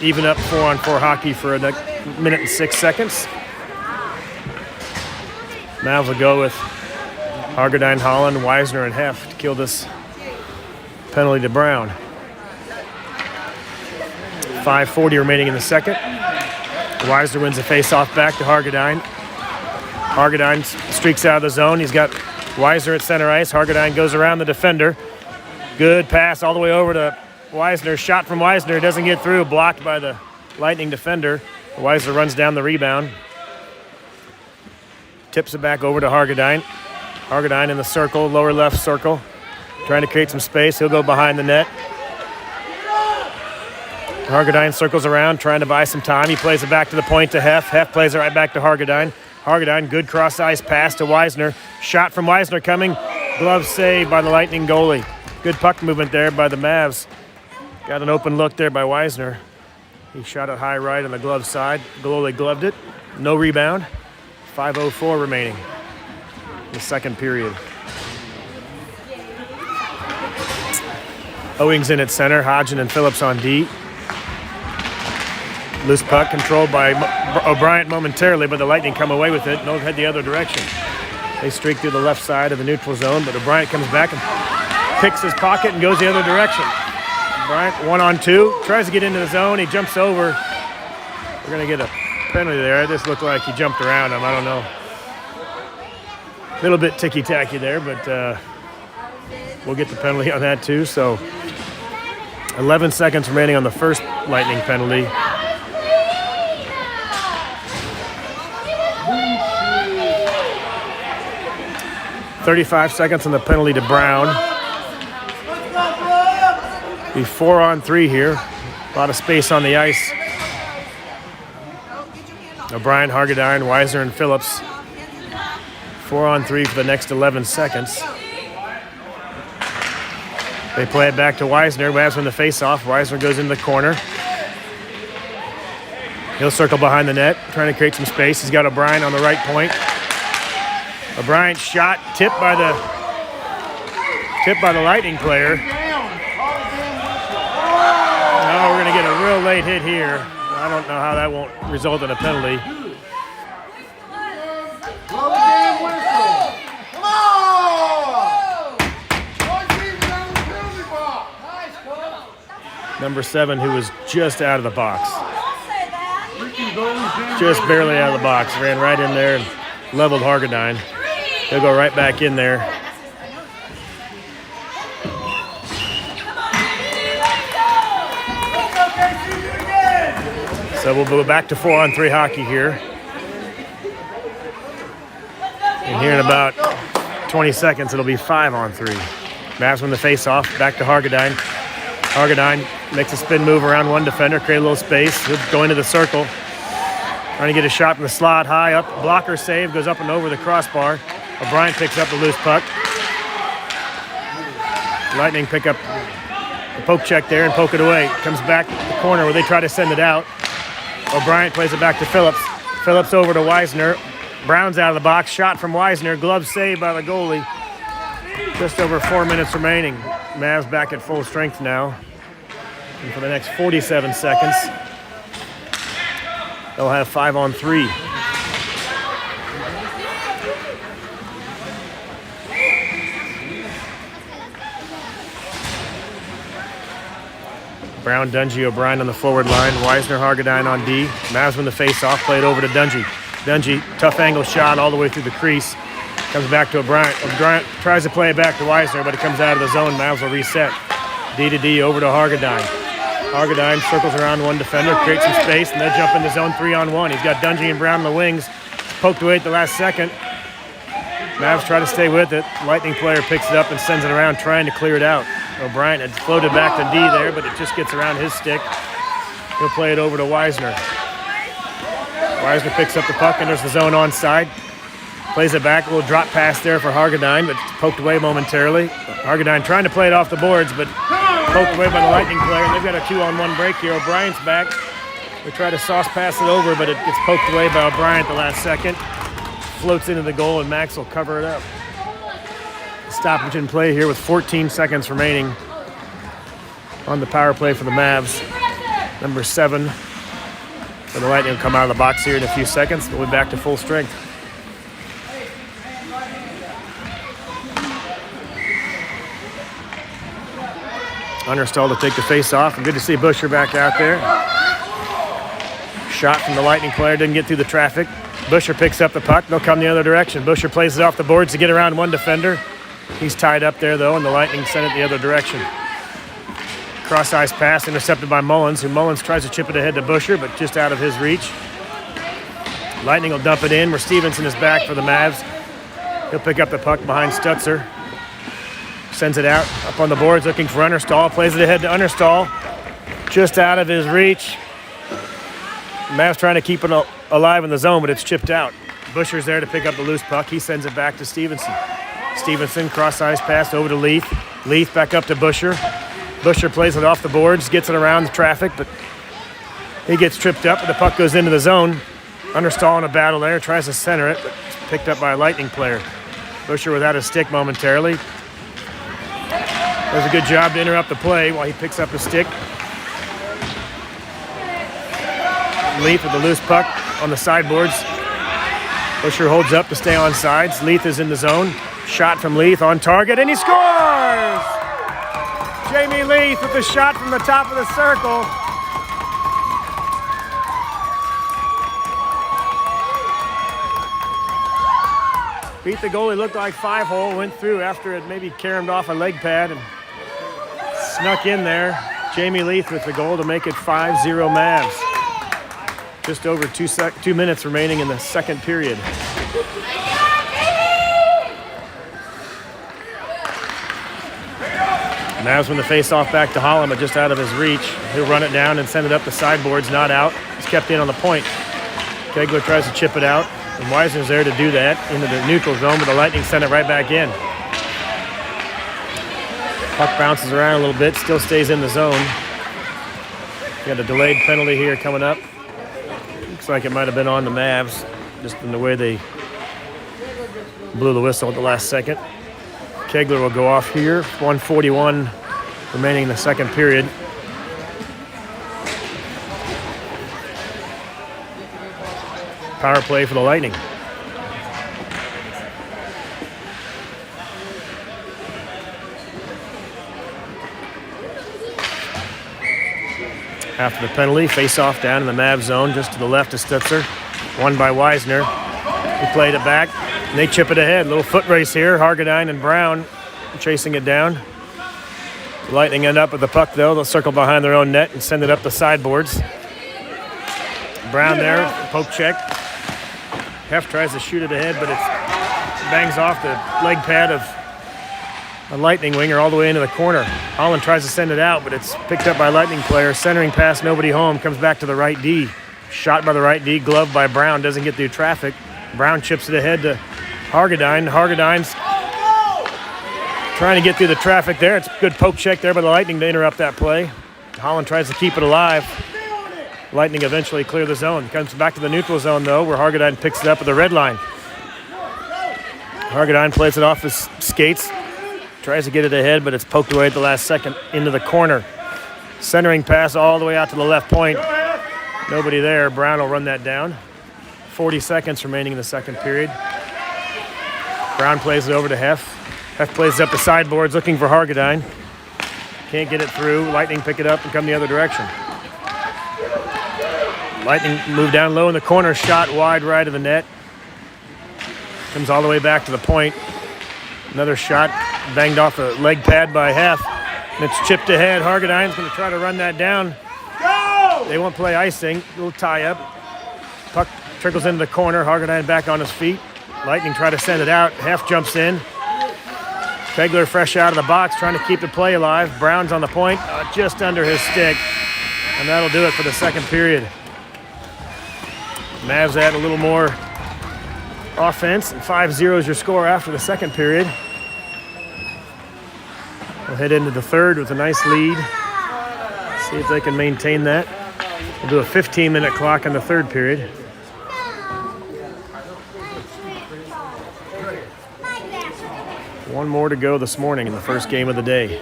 even up 4-on-4 hockey for a minute and 6 seconds. Mavs will go with Hargadine, Holland, Weisner, and Heff to kill this penalty to Brown. 5:40 remaining in the second. Weisner wins the face-off back to Hargadine. Hargadine streaks out of the zone. He's got Weisner at center ice. Hargadine goes around the defender. Good pass all the way over to Weisner. Shot from Weisner. Doesn't get through. Blocked by the Lightning defender. Weisner runs down the rebound. Tips it back over to Hargadine. Hargadine in the circle, lower left circle. Trying to create some space. He'll go behind the net. Hargadine circles around, trying to buy some time. He plays it back to the point to Heff. Heff plays it right back to Hargadine. Hargadine, good cross-ice pass to Weisner. Shot from Weisner coming. Glove save by the Lightning goalie. Good puck movement there by the Mavs. Got an open look there by Weisner. He shot it high right on the glove side. Goalie gloved it. No rebound. 5:04 remaining in the second period. Owings in at center. Hodgson and Phillips on D. Loose puck controlled by O'Brien momentarily, but the Lightning come away with it. No, head the other direction. They streak through the left side of the neutral zone, but O'Brien comes back and picks his pocket and goes the other direction. O'Brien, 1-on-2, tries to get into the zone. He jumps over. We're going to get a penalty there. It just looked like he jumped around him. I don't know. A little bit ticky-tacky there, but we'll get the penalty on that too. So 11 seconds remaining on the first Lightning penalty. .35 seconds on the penalty to Brown. Be 4-on-3 here. A lot of space on the ice. O'Brien, Hargadine, Weisner, and Phillips. 4-on-3 for the next 11 seconds. They play it back to Weisner. Mavs win the face-off. Weisner goes in the corner. He'll circle behind the net, trying to create some space. He's got O'Brien on the right point. O'Brien's shot tipped by the Lightning player. Now we're going to get a real late hit here. I don't know how that won't result in a penalty. Number 7, who was just out of the box. Just barely out of the box. Ran right in there and leveled Hargadine. He'll go right back in there. So we'll go back to 4-on-3 hockey here. And here in about 20 seconds, it'll be 5-on-3. Mavs win the face-off. Back to Hargadine. Hargadine makes a spin move around one defender, create a little space. He'll go into the circle. Trying to get a shot from the slot, high up. Blocker save, goes up and over the crossbar. O'Brien picks up the loose puck. Lightning pick up the poke check there and poke it away. Comes back to the corner where they try to send it out. O'Brien plays it back to Phillips. Phillips over to Weisner. Brown's out of the box. Shot from Weisner. Glove saved by the goalie. Just over 4 minutes remaining. Mavs back at full strength now. And for the next 47 seconds, they'll have 5-on-3. Brown, Dungy, O'Brien on the forward line. Weisner, Hargadine on D. Mavs win the face-off. Play it over to Dungy. Dungy, tough angle shot all the way through the crease. Comes back to O'Brien. O'Brien tries to play it back to Weisner, but it comes out of the zone. Mavs will reset. D to D over to Hargadine. Hargadine circles around one defender, creates some space, and they'll jump into zone 3-on-1. He's got Dungy and Brown on the wings. Poked away at the last second. Mavs try to stay with it. Lightning player picks it up and sends it around, trying to clear it out. O'Brien had floated back to D there, but it just gets around his stick. He'll play it over to Weisner. Weisner picks up the puck, enters the zone onside. Plays it back, a little drop pass there for Hargadine, but poked away momentarily. Hargadine trying to play it off the boards, but poked away by the Lightning player. And they've got a 2-on-1 break here. O'Brien's back. They try to sauce pass it over, but it gets poked away by O'Brien at the last second. Floats into the goal, and Max will cover it up. Stoppage in play here with 14 seconds remaining on the power play for the Mavs. Number 7 for the Lightning will come out of the box here in a few seconds. We'll be back to full strength. Understall to take the face off, and good to see Busher back out there. Shot from the Lightning player, didn't get through the traffic. Busher picks up the puck, they'll come the other direction. Busher plays it off the boards to get around one defender. He's tied up there though, and the Lightning send it the other direction. Cross-ice pass intercepted by Mullins, who Mullins tries to chip it ahead to Busher, but just out of his reach. Lightning will dump it in where Stevenson is back for the Mavs. He'll pick up the puck behind Stutzer. Sends it out, up on the boards, looking for Understall. Plays it ahead to Understall. Just out of his reach. Mavs trying to keep it alive in the zone, but it's chipped out. Busher's there to pick up the loose puck. He sends it back to Stevenson. Stevenson, cross-ice pass over to Leith. Leith back up to Busher. Busher plays it off the boards, gets it around the traffic, but he gets tripped up, and the puck goes into the zone. Understall in a battle there, tries to center it, but it's picked up by a Lightning player. Busher without a stick momentarily. Does a good job to interrupt the play while he picks up the stick. Leith with the loose puck on the sideboards. Busher holds up to stay on sides. Leith is in the zone. Shot from Leith on target, and he scores! Jamie Leith with the shot from the top of the circle. Beat the goalie, looked like 5-hole, went through after it maybe caromed off a leg pad and snuck in there. Jamie Leith with the goal to make it 5-0 Mavs. Just over 2 minutes remaining in the second period. Mavs win the face-off back to Holland, but just out of his reach. He'll run it down and send it up the sideboards, not out. It's kept in on the point. Kegler tries to chip it out, and Weisner's there to do that into the neutral zone, but the Lightning send it right back in. Puck bounces around a little bit, still stays in the zone. Got a delayed penalty here coming up. Looks like it might have been on the Mavs, just in the way they blew the whistle at the last second. Kegler will go off here. 1:41 remaining in the second period. Power play for the Lightning. After the penalty, face-off down in the Mavs zone, just to the left of Stutzer. Won by Wisner. He played it back, and they chip it ahead. Little foot race here. Hargadine and Brown chasing it down. The Lightning end up with the puck, though. They'll circle behind their own net and send it up the sideboards. Brown there, poke check. Hef tries to shoot it ahead, but it bangs off the leg pad of a Lightning winger all the way into the corner. Holland tries to send it out, but it's picked up by Lightning player. Centering pass, nobody home. Comes back to the right D. Shot by the right D, gloved by Brown. Doesn't get through traffic. Brown chips it ahead to Hargadine. Hargadine's trying to get through the traffic there. It's a good poke check there by the Lightning to interrupt that play. Holland tries to keep it alive. Lightning eventually clear the zone. Comes back to the neutral zone, though, where Hargadine picks it up at the red line. Hargadine plays it off his skates. Tries to get it ahead, but it's poked away at the last second into the corner. Centering pass all the way out to the left point. Nobody there. Brown will run that down. 40 seconds remaining in the second period. Brown plays it over to Hef. Hef plays it up the sideboards looking for Hargadine. Can't get it through. Lightning pick it up and come the other direction. Lightning move down low in the corner. Shot wide right of the net. Comes all the way back to the point. Another shot banged off the leg pad by Hef. And it's chipped ahead. Hargadine's going to try to run that down. They won't play icing. Little tie-up. Puck trickles into the corner. Hargadine back on his feet. Lightning try to send it out. Hef jumps in. Kegler fresh out of the box, trying to keep the play alive. Brown's on the point, just under his stick. And that'll do it for the second period. Mavs add a little more offense. 5-0 is your score after the second period. We'll head into the third with a nice lead. See if they can maintain that. We'll do a 15-minute clock in the third period. One more to go this morning in the first game of the day.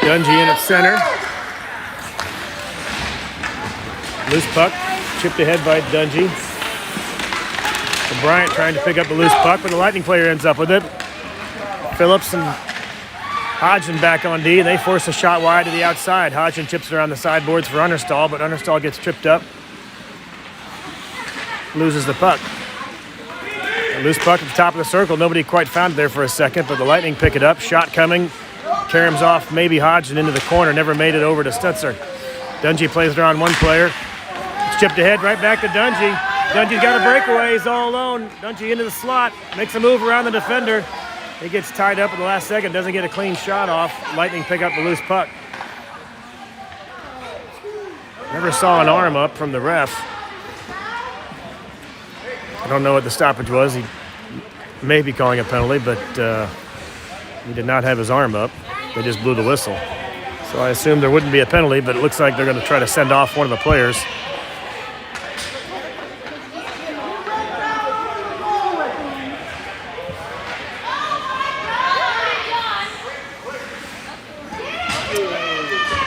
Dungy in at center. Loose puck, chipped ahead by Dungy. So Bryant trying to pick up the loose puck, but the Lightning player ends up with it. Phillips and Hodgson back on D, and they force a shot wide to the outside. Hodgson chips it around the sideboards for Understall, but Understall gets tripped up. Loses the puck. A loose puck at the top of the circle. Nobody quite found it there for a second, but the Lightning pick it up. Shot coming. Caroms off maybe Hodgson into the corner. Never made it over to Stutzer. Dungy plays it around one player. It's chipped ahead right back to Dungy. Dungy's got a breakaway. He's all alone. Dungy into the slot. Makes a move around the defender. He gets tied up at the last second. Doesn't get a clean shot off. Lightning pick up the loose puck. Never saw an arm up from the ref. I don't know what the stoppage was. He may be calling a penalty, but he did not have his arm up. They just blew the whistle. So I assume there wouldn't be a penalty, but it looks like they're going to try to send off one of the players.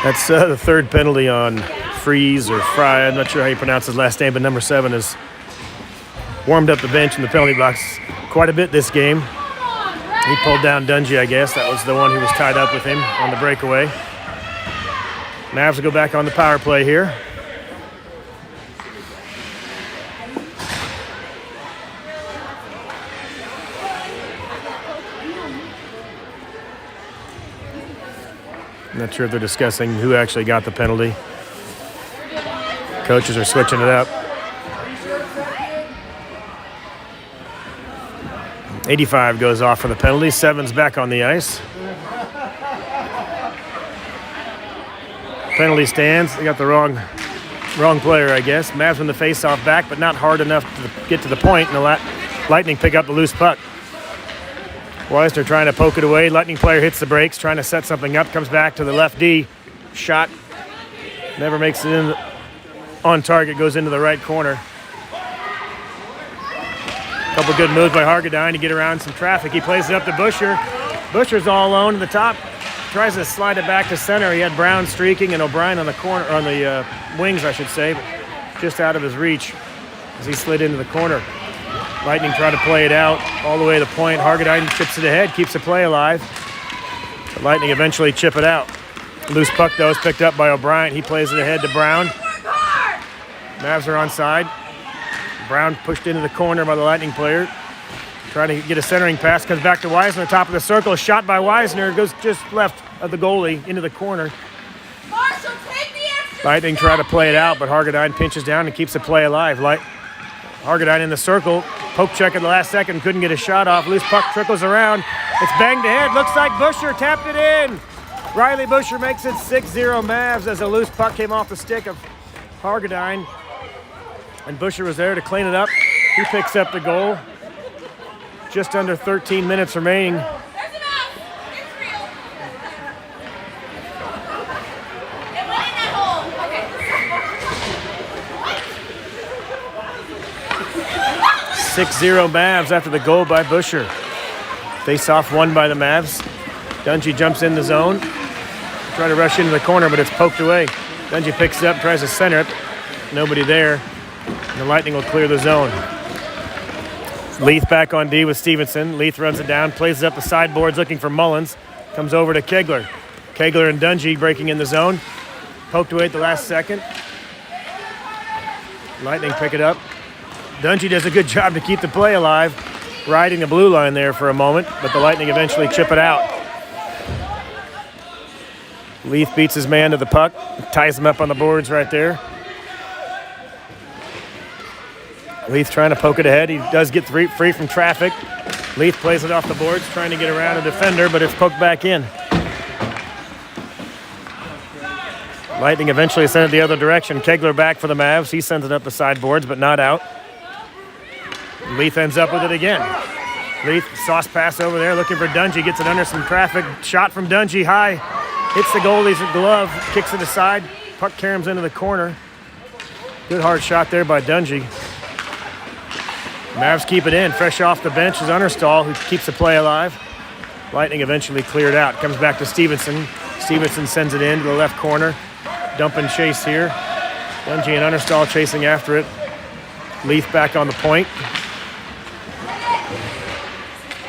That's the third penalty on Freeze or Fry. I'm not sure how you pronounce his last name, but number 7 has warmed up the bench in the penalty box quite a bit this game. He pulled down Dungy, I guess. That was the one who was tied up with him on the breakaway. Mavs will go back on the power play here. I'm not sure if they're discussing who actually got the penalty. Coaches are switching it up. 85 goes off for the penalty. 7's back on the ice. Penalty stands. They got the wrong Wrong player, I guess. Mavs win the face-off back, but not hard enough to get to the point, and the Lightning pick up the loose puck. Weisner trying to poke it away. Lightning player hits the brakes, trying to set something up. Comes back to the left D. Shot. Never makes it in on target. Goes into the right corner. Couple good moves by Hargadine to get around some traffic. He plays it up to Busher. Busher's all alone in the top. Tries to slide it back to center. He had Brown streaking and O'Brien on the corner, on the wings, I should say, but just out of his reach as he slid into the corner. Lightning try to play it out all the way to the point. Hargadine chips it ahead, keeps the play alive. The Lightning eventually chip it out. Loose puck, though, is picked up by O'Brien. He plays it ahead to Brown. Mavs are onside. Brown pushed into the corner by the Lightning player. Trying to get a centering pass. Comes back to Weisner, top of the circle. Shot by Weisner. Goes just left of the goalie into the corner. Marshall, take the extra Lightning try to play it out, but Hargadine pinches down and keeps the play alive. Hargadine in the circle. Poke check at the last second. Couldn't get a shot off. Loose puck trickles around. It's banged ahead. Looks like Busher tapped it in. Riley Busher makes it 6-0 Mavs as a loose puck came off the stick of Hargadine. And Busher was there to clean it up. He picks up the goal. Just under 13 minutes remaining. That's enough. It's real. It went in that hole. Okay. 6-0 Mavs after the goal by Busher. Face-off won by the Mavs. Dungy jumps in the zone. Try to rush into the corner, but it's poked away. Dungy picks it up, tries to center it. Nobody there. And the Lightning will clear the zone. Leith back on D with Stevenson. Leith runs it down, plays it up the sideboards looking for Mullins. Comes over to Kegler. Kegler and Dungy breaking in the zone. Poked away at the last second. Lightning pick it up. Dungy does a good job to keep the play alive, riding the blue line there for a moment, but the Lightning eventually chip it out. Leith beats his man to the puck, ties him up on the boards right there. Leith trying to poke it ahead. He does get free from traffic. Leith plays it off the boards, trying to get around a defender, but it's poked back in. Lightning eventually sent it the other direction. Kegler back for the Mavs. He sends it up the sideboards, but not out. Leith ends up with it again. Leith, sauce pass over there, looking for Dungy. Gets it under some traffic. Shot from Dungy high. Hits the goalie's glove. Kicks it aside. Puck caroms into the corner. Good hard shot there by Dungy. Mavs keep it in. Fresh off the bench is Understall, who keeps the play alive. Lightning eventually cleared out. Comes back to Stevenson. Stevenson sends it in to the left corner. Dump and chase here. Dungy and Understall chasing after it. Leith back on the point.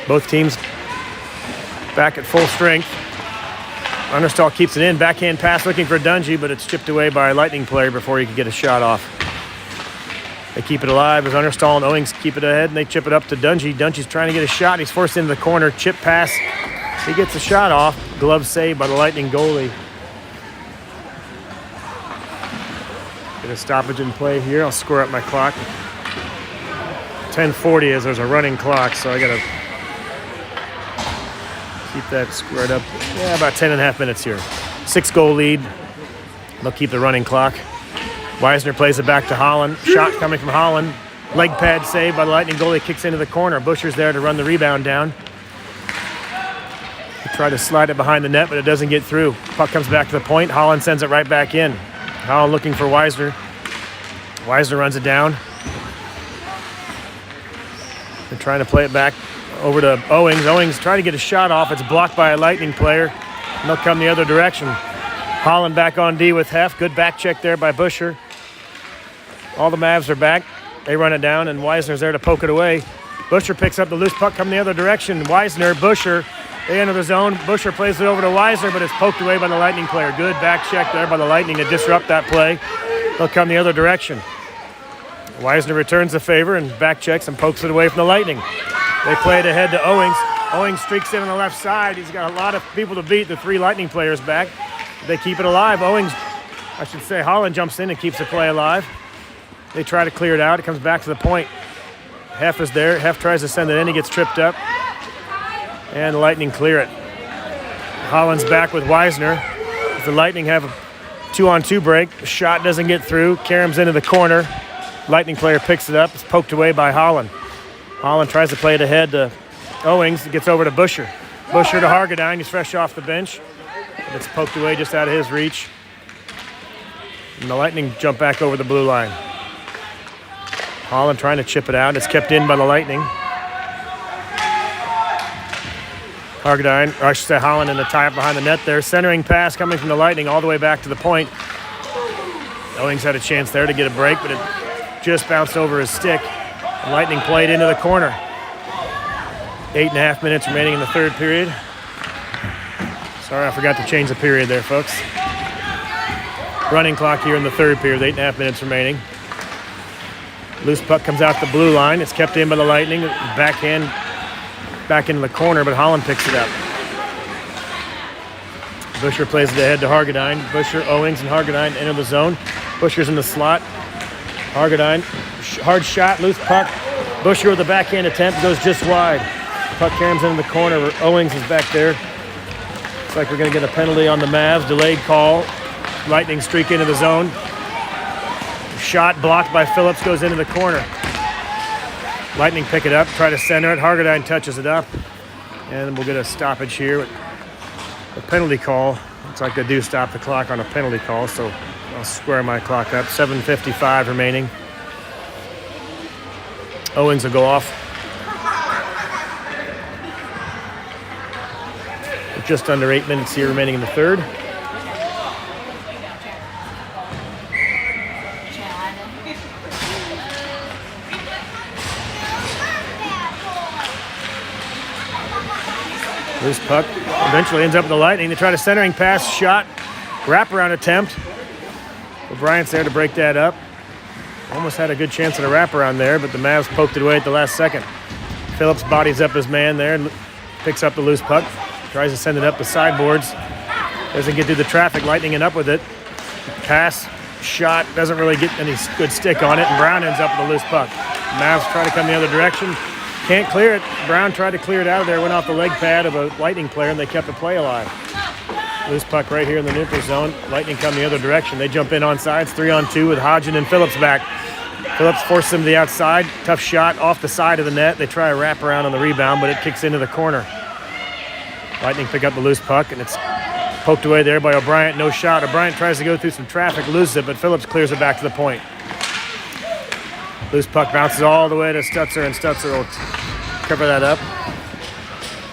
Both teams back at full strength. Understall keeps it in. Backhand pass looking for Dungy, but it's chipped away by a Lightning player before he could get a shot off. They keep it alive as Understall and Owings keep it ahead, and they chip it up to Dungy. Dungy's trying to get a shot. He's forced into the corner. Chip pass. He gets a shot off. Glove saved by the Lightning goalie. Get a stoppage in play here. I'll score up my clock. 10:40 as there's a running clock, so I got to keep that squared up. Yeah, about 10 and a half minutes here. 6-goal lead. They'll keep the running clock. Weisner plays it back to Holland. Shot coming from Holland. Leg pad saved by the Lightning goalie. Kicks into the corner. Busher's there to run the rebound down. He tried to slide it behind the net, but it doesn't get through. Puck comes back to the point. Holland sends it right back in. Holland looking for Weisner. Weisner runs it down. They're trying to play it back over to Owings. Owings trying to get a shot off. It's blocked by a Lightning player. And they'll come the other direction. Holland back on D with Hef. Good back check there by Busher. All the Mavs are back. They run it down, and Weisner's there to poke it away. Busher picks up the loose puck, come the other direction. Weisner, Busher, they enter the zone. Busher plays it over to Weisner, but it's poked away by the Lightning player. Good back check there by the Lightning to disrupt that play. They'll come the other direction. Weisner returns the favor and back checks and pokes it away from the Lightning. They play it ahead to Owings. Owings streaks in on the left side. He's got a lot of people to beat, the 3 Lightning players back. They keep it alive. Owings, I should say, Holland jumps in and keeps the play alive. They try to clear it out. It comes back to the point. Hef is there. Hef tries to send it in. He gets tripped up. And the Lightning clear it. Holland's back with Weisner. The Lightning have 2-on-2 break. Shot doesn't get through. Karam's into the corner. Lightning player picks it up. It's poked away by Holland. Holland tries to play it ahead to Owings. It gets over to Busher. Busher to Hargadine. He's fresh off the bench. It's poked away just out of his reach. And the Lightning jump back over the blue line. Holland trying to chip it out. It's kept in by the Lightning. Hargadine, or I should say Holland in the tie-up behind the net there. Centering pass coming from the Lightning all the way back to the point. Owings had a chance there to get a break, but it just bounced over his stick. The Lightning played into the corner. 8.5 minutes remaining in the third period. Sorry, I forgot to change the period there, folks. Running clock here in the third period, 8.5 minutes remaining. Loose puck comes out the blue line. It's kept in by the Lightning. Backhand back into the corner, but Holland picks it up. Busher plays it ahead to Hargadine. Busher, Owings, and Hargadine enter the zone. Busher's in the slot. Hargadine, hard shot, loose puck. Busher with the backhand attempt goes just wide. Puck carries into the corner where Owings is back there. Looks like we're going to get a penalty on the Mavs. Delayed call. Lightning streak into the zone. Shot blocked by Phillips, goes into the corner. Lightning pick it up, try to center it. Hargadine touches it up. And we'll get a stoppage here. A penalty call. Looks like they do stop the clock on a penalty call, so I'll square my clock up. 7:55 remaining. Owings will go off. With just under 8 minutes here remaining in the third. Loose puck eventually ends up with the Lightning. They try to centering pass, shot, wraparound attempt. Bryant's there to break that up. Almost had a good chance at a wraparound there, but the Mavs poked it away at the last second. Phillips bodies up his man there and picks up the loose puck. Tries to send it up the sideboards. Doesn't get through the traffic. Lightning it up with it. Pass, shot, doesn't really get any good stick on it, and Brown ends up with a loose puck. Mavs try to come the other direction. Can't clear it. Brown tried to clear it out of there, went off the leg pad of a Lightning player, and they kept the play alive. Loose puck right here in the neutral zone. Lightning come the other direction. They jump in on sides, 3-on-2 with Hodgin and Phillips back. Phillips forces him to the outside. Tough shot off the side of the net. They try a wraparound on the rebound, but it kicks into the corner. Lightning pick up the loose puck, and it's poked away there by O'Brien. No shot. O'Brien tries to go through some traffic, loses it, but Phillips clears it back to the point. Loose puck bounces all the way to Stutzer, and Stutzer will cover that up.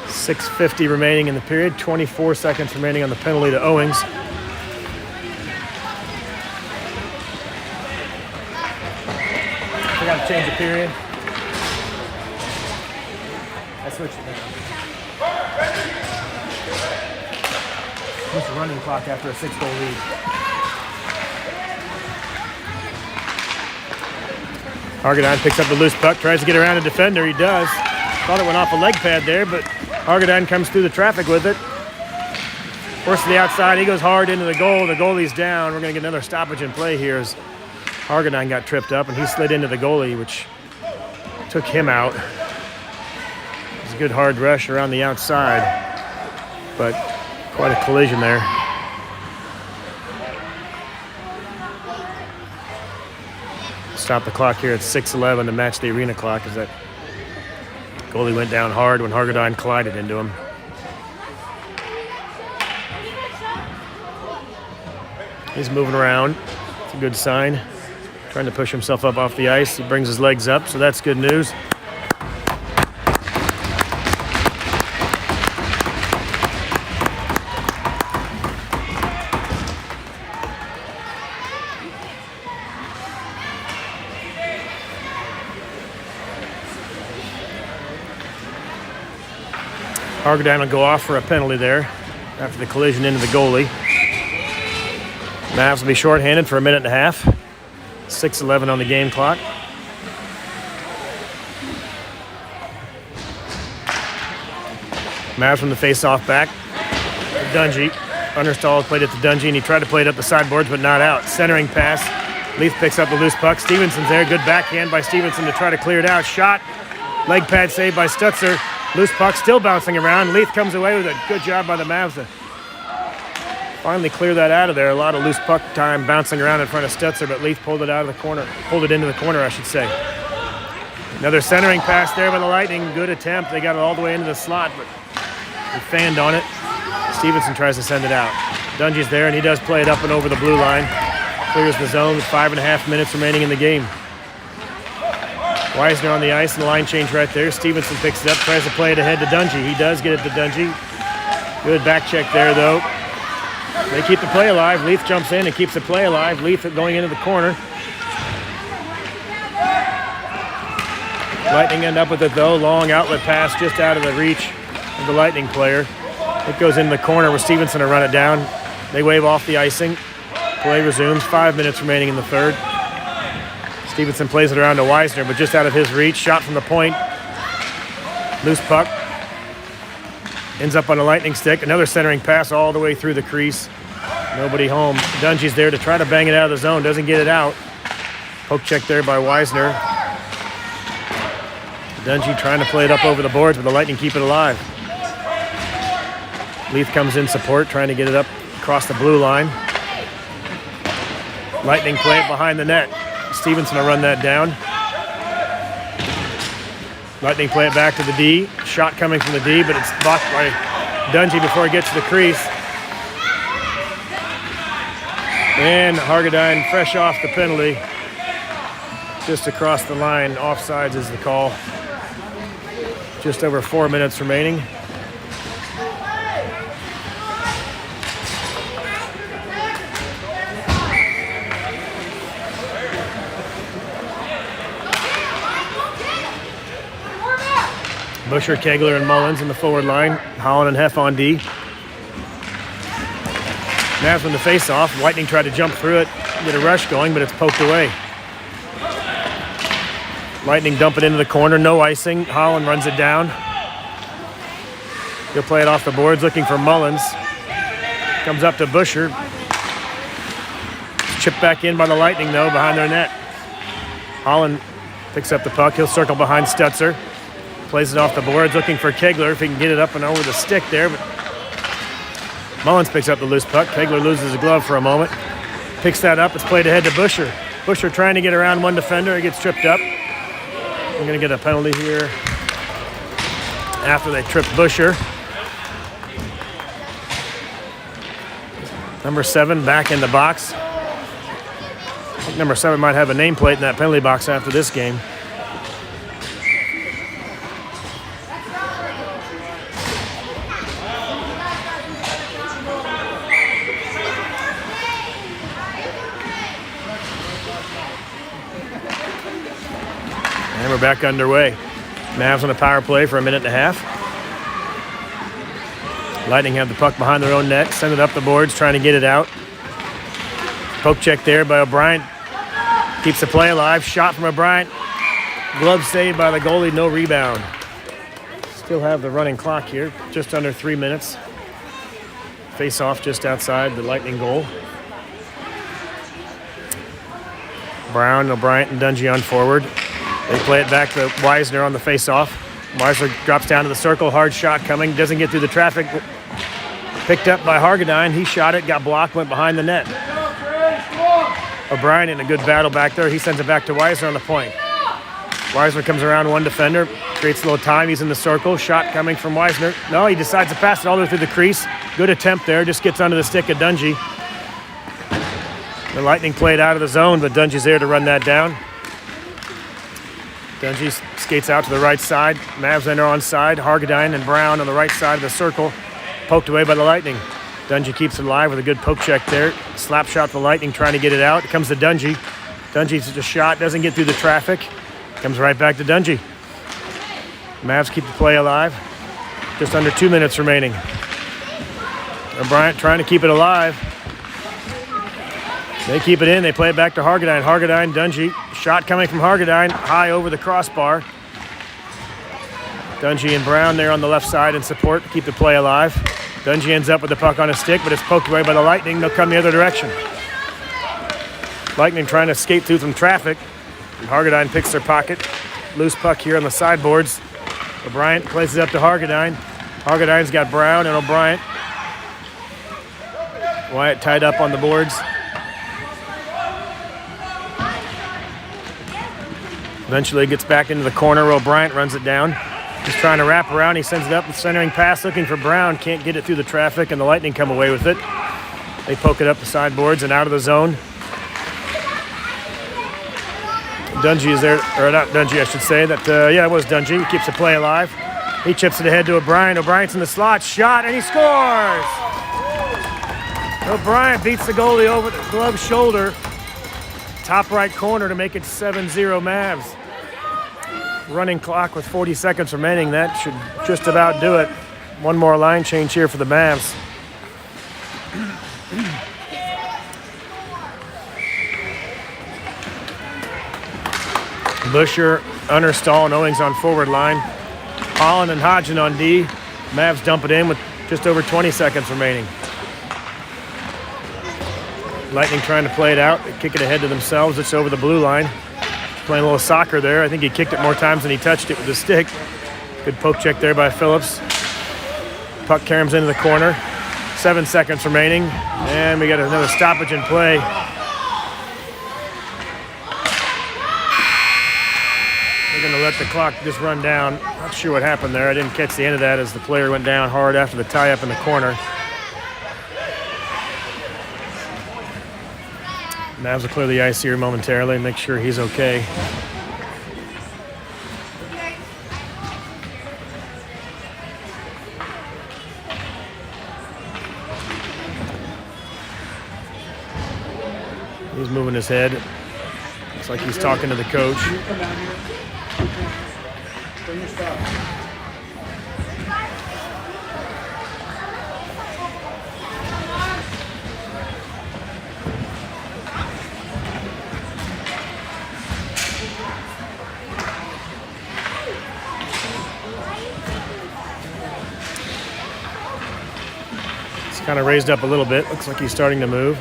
6:50 remaining in the period. 24 seconds remaining on the penalty to Owings. I got to change the period. I switched it now. Just a running clock after a 6-goal lead. Hargadine picks up the loose puck, tries to get around a defender. He does. Thought it went off a leg pad there, but Hargadine comes through the traffic with it. Forced to the outside. He goes hard into the goal. The goalie's down. We're going to get another stoppage in play here as Hargadine got tripped up, and he slid into the goalie, which took him out. It was a good hard rush around the outside, but quite a collision there. Stop the clock here at 6:11 to match the arena clock as that goalie went down hard when Hargadine collided into him. He's moving around. It's a good sign. Trying to push himself up off the ice. He brings his legs up, so that's good news. Hargadine will go off for a penalty there after the collision into the goalie. Mavs will be shorthanded for a minute and a half. 6:11 on the game clock. Mavs from the face-off back. Dungy. Understall played it to Dungy, and he tried to play it up the sideboards, but not out. Centering pass. Leaf picks up the loose puck. Stevenson's there. Good backhand by Stevenson to try to clear it out. Shot. Leg pad save by Stutzer. Loose puck still bouncing around. Leaf comes away with a good job by the Mavs to finally clear that out of there. A lot of loose puck time bouncing around in front of Stetzer, but Leaf pulled it out of the corner. Pulled it into the corner, I should say. Another centering pass there by the Lightning. Good attempt. They got it all the way into the slot, but he fanned on it. Stevenson tries to send it out. Dungy's there, and he does play it up and over the blue line. Clears the zone with 5.5 minutes remaining in the game. Wisner on the ice, and the line change right there. Stevenson picks it up, tries to play it ahead to Dungy. He does get it to Dungy. Good back check there, though. They keep the play alive. Leaf jumps in and keeps the play alive. Leaf going into the corner. Lightning end up with it, though. Long outlet pass just out of the reach of the Lightning player. It goes into the corner with Stevenson to run it down. They wave off the icing. Play resumes. 5 minutes remaining in the third. Stevenson plays it around to Wisner, but just out of his reach. Shot from the point. Loose puck. Ends up on a Lightning stick. Another centering pass all the way through the crease. Nobody home. Dungy's there to try to bang it out of the zone. Doesn't get it out. Poke check there by Wisner. Dungy trying to play it up over the boards, but the Lightning keep it alive. Leaf comes in support, trying to get it up across the blue line. Lightning play it behind the net. Stevenson will run that down. Lightning play it back to the D. Shot coming from the D, but it's blocked by Dungy before it gets to the crease. And Hargadine fresh off the penalty. Just across the line. Offsides is the call. Just over 4 minutes remaining. Busher, Kegler, and Mullins in the forward line. Holland and Heff on D. Mavs win the face-off. Lightning tried to jump through it, get a rush going, but it's poked away. Lightning dump it into the corner, no icing. Holland runs it down. He'll play it off the boards, looking for Mullins. Comes up to Busher. Chipped back in by the Lightning, though, behind their net. Holland picks up the puck. He'll circle behind Stetzer. Plays it off the boards, looking for Kegler if he can get it up and over the stick there. But Mullins picks up the loose puck. Kegler loses a glove for a moment. Picks that up. It's played ahead to Busher. Busher trying to get around one defender. He gets tripped up. We're going to get a penalty here after they trip Busher. Number 7 back in the box. I think number 7 might have a nameplate in that penalty box after this game. And we're back underway. Mavs on a power play for a minute and a half. Lightning have the puck behind their own net. Send it up the boards, trying to get it out. Poke check there by O'Brien. Keeps the play alive. Shot from O'Brien. Glove saved by the goalie, no rebound. Still have the running clock here. Just under 3 minutes. Face off just outside the Lightning goal. Brown, O'Brien, and Dungy on forward. They play it back to Wisner on the face-off. Wisner drops down to the circle. Hard shot coming. Doesn't get through the traffic. Picked up by Hargadine. He shot it, got blocked, went behind the net. O'Brien in a good battle back there. He sends it back to Wisner on the point. Wisner comes around one defender. Creates a little time. He's in the circle. Shot coming from Wisner. No, he decides to pass it all the way through the crease. Good attempt there. Just gets under the stick of Dungy. The Lightning played out of the zone, but Dungy's there to run that down. Dungy skates out to the right side. Mavs enter on side. Hargadine and Brown on the right side of the circle. Poked away by the Lightning. Dungy keeps it alive with a good poke check there. Slap shot for the Lightning trying to get it out. It comes to Dungy. Dungy's just shot. Doesn't get through the traffic. Comes right back to Dungy. Mavs keep the play alive. Just under 2 minutes remaining. O'Brien trying to keep it alive. They keep it in. They play it back to Hargadine. Hargadine, Dungy. Shot coming from Hargadine. High over the crossbar. Dungy and Brown there on the left side in support to keep the play alive. Dungy ends up with the puck on his stick, but it's poked away by the Lightning. They'll come the other direction. Lightning trying to skate through some traffic. And Hargadine picks their pocket. Loose puck here on the sideboards. O'Brien plays it up to Hargadine. Hargadine's got Brown and O'Brien. Wyatt tied up on the boards. Eventually gets back into the corner. O'Brien runs it down. He's trying to wrap around. He sends it up with centering pass looking for Brown. Can't get it through the traffic, and the Lightning come away with it. They poke it up the sideboards and out of the zone. Dungy is there, or not Dungy, I should say. It was Dungy. He keeps the play alive. He chips it ahead to O'Brien. O'Brien's in the slot, shot, and he scores! O'Brien beats the goalie over the glove shoulder. Top right corner to make it 7-0 Mavs. Running clock with 40 seconds remaining. That should just about do it. One more line change here for the Mavs. Busher, Understall, and Owings on forward line. Holland and Hodgson on D. Mavs dump it in with just over 20 seconds remaining. Lightning trying to play it out. They kick it ahead to themselves. It's over the blue line. Playing a little soccer there. I think he kicked it more times than he touched it with the stick. Good poke check there by Phillips. Puck caroms into the corner. 7 seconds remaining. And we got another stoppage in play. They're going to let the clock just run down. Not sure what happened there. I didn't catch the end of that as the player went down hard after the tie-up in the corner. Mavs will clear the ice here momentarily and make sure he's okay. He's moving his head. Looks like he's talking to the coach. Kind of raised up a little bit. Looks like he's starting to move.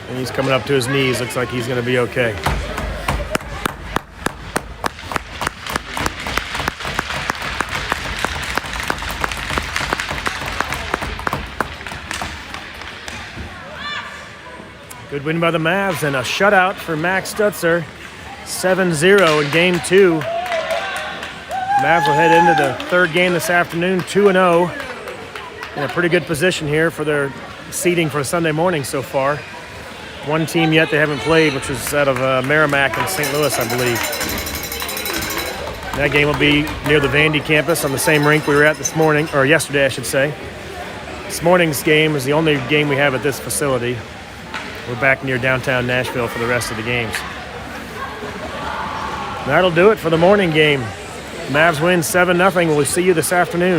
And he's coming up to his knees. Looks like he's going to be okay. Good win by the Mavs and a shutout for Max Stutzer. 7-0 in Game 2. Mavs will head into the third game this afternoon, 2-0. In a pretty good position here for their seeding for Sunday morning so far. One team yet they haven't played, which is out of Merrimack and St. Louis, I believe. That game will be near the Vandy campus on the same rink we were at this morning, or yesterday, I should say. This morning's game is the only game we have at this facility. We're back near downtown Nashville for the rest of the games. That'll do it for the morning game. Mavs win 7-0. We'll see you this afternoon.